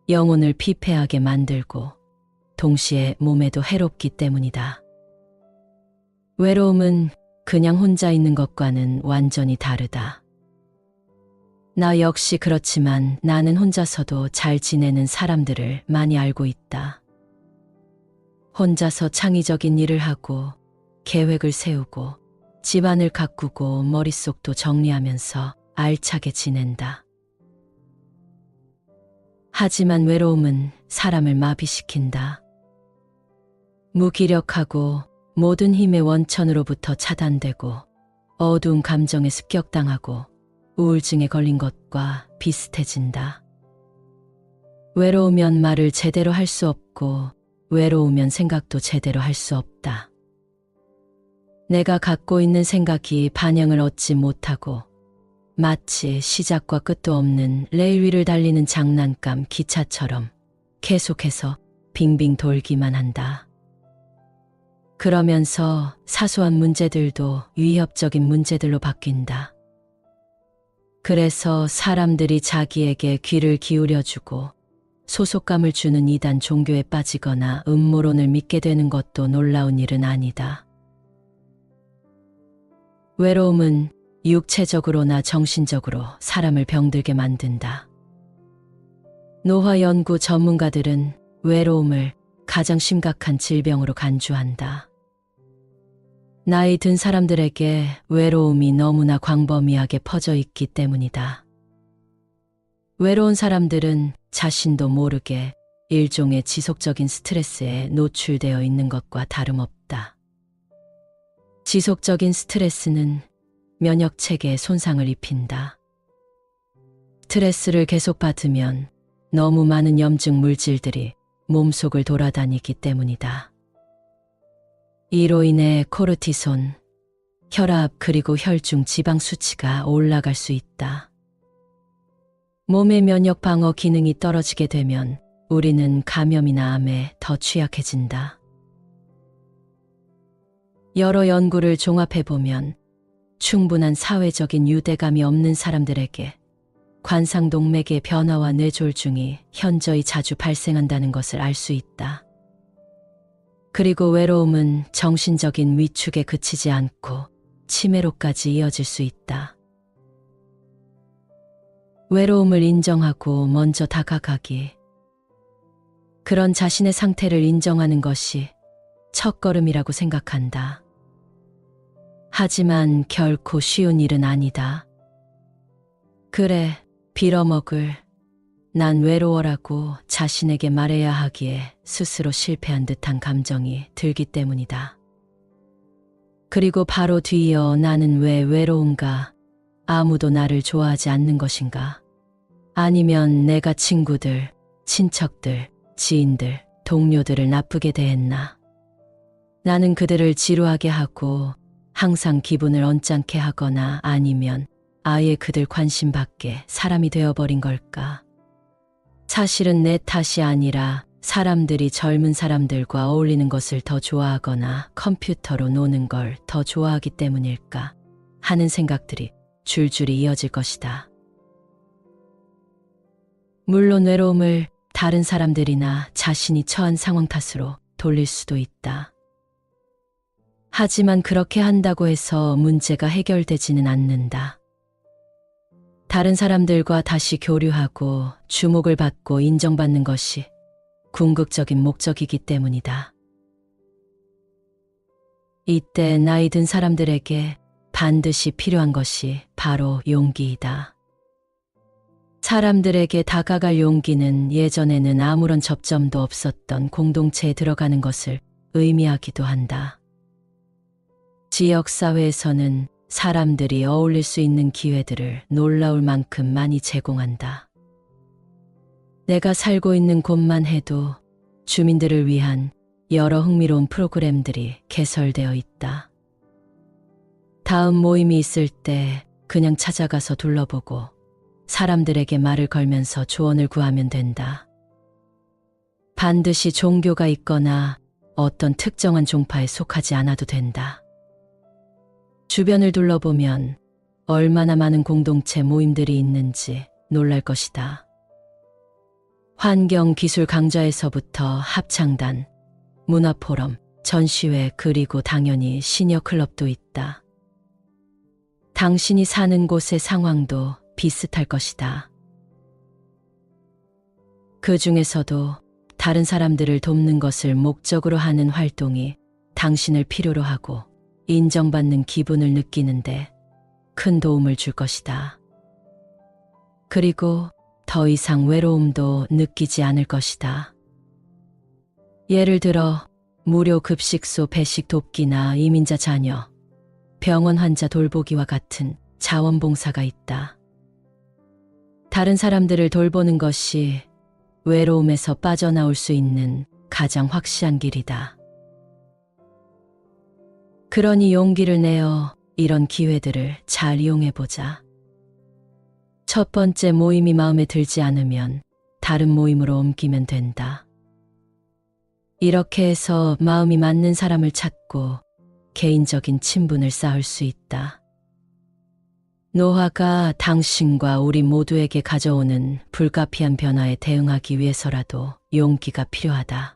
영혼을 피폐하게 만들고 동시에 몸에도 해롭기 때문이다. 외로움은 그냥 혼자 있는 것과는 완전히 다르다. 나 역시 그렇지만 나는 혼자서도 잘 지내는 사람들을 많이 알고 있다. 혼자서 창의적인 일을 하고 계획을 세우고 집안을 가꾸고 머릿속도 정리하면서 알차게 지낸다. 하지만 외로움은 사람을 마비시킨다. 무기력하고 모든 힘의 원천으로부터 차단되고 어두운 감정에 습격당하고 우울증에 걸린 것과 비슷해진다. 외로우면 말을 제대로 할 수 없고 외로우면 생각도 제대로 할 수 없다. 내가 갖고 있는 생각이 반영을 얻지 못하고 마치 시작과 끝도 없는 레일 위를 달리는 장난감 기차처럼 계속해서 빙빙 돌기만 한다. 그러면서 사소한 문제들도 위협적인 문제들로 바뀐다. 그래서 사람들이 자기에게 귀를 기울여주고 소속감을 주는 이단 종교에 빠지거나 음모론을 믿게 되는 것도 놀라운 일은 아니다. 외로움은 육체적으로나 정신적으로 사람을 병들게 만든다. 노화 연구 전문가들은 외로움을 가장 심각한 질병으로 간주한다. 나이 든 사람들에게 외로움이 너무나 광범위하게 퍼져 있기 때문이다. 외로운 사람들은 자신도 모르게 일종의 지속적인 스트레스에 노출되어 있는 것과 다름없다. 지속적인 스트레스는 면역체계에 손상을 입힌다. 스트레스를 계속 받으면 너무 많은 염증 물질들이 몸속을 돌아다니기 때문이다. 이로 인해 코르티손, 혈압 그리고 혈중 지방 수치가 올라갈 수 있다. 몸의 면역 방어 기능이 떨어지게 되면 우리는 감염이나 암에 더 취약해진다. 여러 연구를 종합해보면 충분한 사회적인 유대감이 없는 사람들에게 관상동맥의 변화와 뇌졸중이 현저히 자주 발생한다는 것을 알 수 있다. 그리고 외로움은 정신적인 위축에 그치지 않고 치매로까지 이어질 수 있다. 외로움을 인정하고 먼저 다가가기. 그런 자신의 상태를 인정하는 것이 첫걸음이라고 생각한다. 하지만 결코 쉬운 일은 아니다. 그래, 빌어먹을 난 외로워라고 자신에게 말해야 하기에 스스로 실패한 듯한 감정이 들기 때문이다. 그리고 바로 뒤이어 나는 왜 외로운가? 아무도 나를 좋아하지 않는 것인가? 아니면 내가 친구들, 친척들, 지인들, 동료들을 나쁘게 대했나? 나는 그들을 지루하게 하고 항상 기분을 언짢게 하거나 아니면 아예 그들 관심 밖에 사람이 되어버린 걸까? 사실은 내 탓이 아니라 사람들이 젊은 사람들과 어울리는 것을 더 좋아하거나 컴퓨터로 노는 걸 더 좋아하기 때문일까 하는 생각들이 줄줄이 이어질 것이다. 물론 외로움을 다른 사람들이나 자신이 처한 상황 탓으로 돌릴 수도 있다. 하지만 그렇게 한다고 해서 문제가 해결되지는 않는다. 다른 사람들과 다시 교류하고 주목을 받고 인정받는 것이 궁극적인 목적이기 때문이다. 이때 나이 든 사람들에게 반드시 필요한 것이 바로 용기이다. 사람들에게 다가갈 용기는 예전에는 아무런 접점도 없었던 공동체에 들어가는 것을 의미하기도 한다. 지역사회에서는 사람들이 어울릴 수 있는 기회들을 놀라울 만큼 많이 제공한다. 내가 살고 있는 곳만 해도 주민들을 위한 여러 흥미로운 프로그램들이 개설되어 있다. 다음 모임이 있을 때 그냥 찾아가서 둘러보고 사람들에게 말을 걸면서 조언을 구하면 된다. 반드시 종교가 있거나 어떤 특정한 종파에 속하지 않아도 된다. 주변을 둘러보면 얼마나 많은 공동체 모임들이 있는지 놀랄 것이다. 환경 기술 강좌에서부터 합창단, 문화포럼, 전시회 그리고 당연히 시니어 클럽도 있다. 당신이 사는 곳의 상황도 비슷할 것이다. 그 중에서도 다른 사람들을 돕는 것을 목적으로 하는 활동이 당신을 필요로 하고 인정받는 기분을 느끼는데 큰 도움을 줄 것이다. 그리고 더 이상 외로움도 느끼지 않을 것이다. 예를 들어 무료 급식소 배식 돕기나 이민자 자녀, 병원 환자 돌보기와 같은 자원봉사가 있다. 다른 사람들을 돌보는 것이 외로움에서 빠져나올 수 있는 가장 확실한 길이다. 그러니 용기를 내어 이런 기회들을 잘 이용해보자. 첫 번째 모임이 마음에 들지 않으면 다른 모임으로 옮기면 된다. 이렇게 해서 마음이 맞는 사람을 찾고 개인적인 친분을 쌓을 수 있다. 노화가 당신과 우리 모두에게 가져오는 불가피한 변화에 대응하기 위해서라도 용기가 필요하다.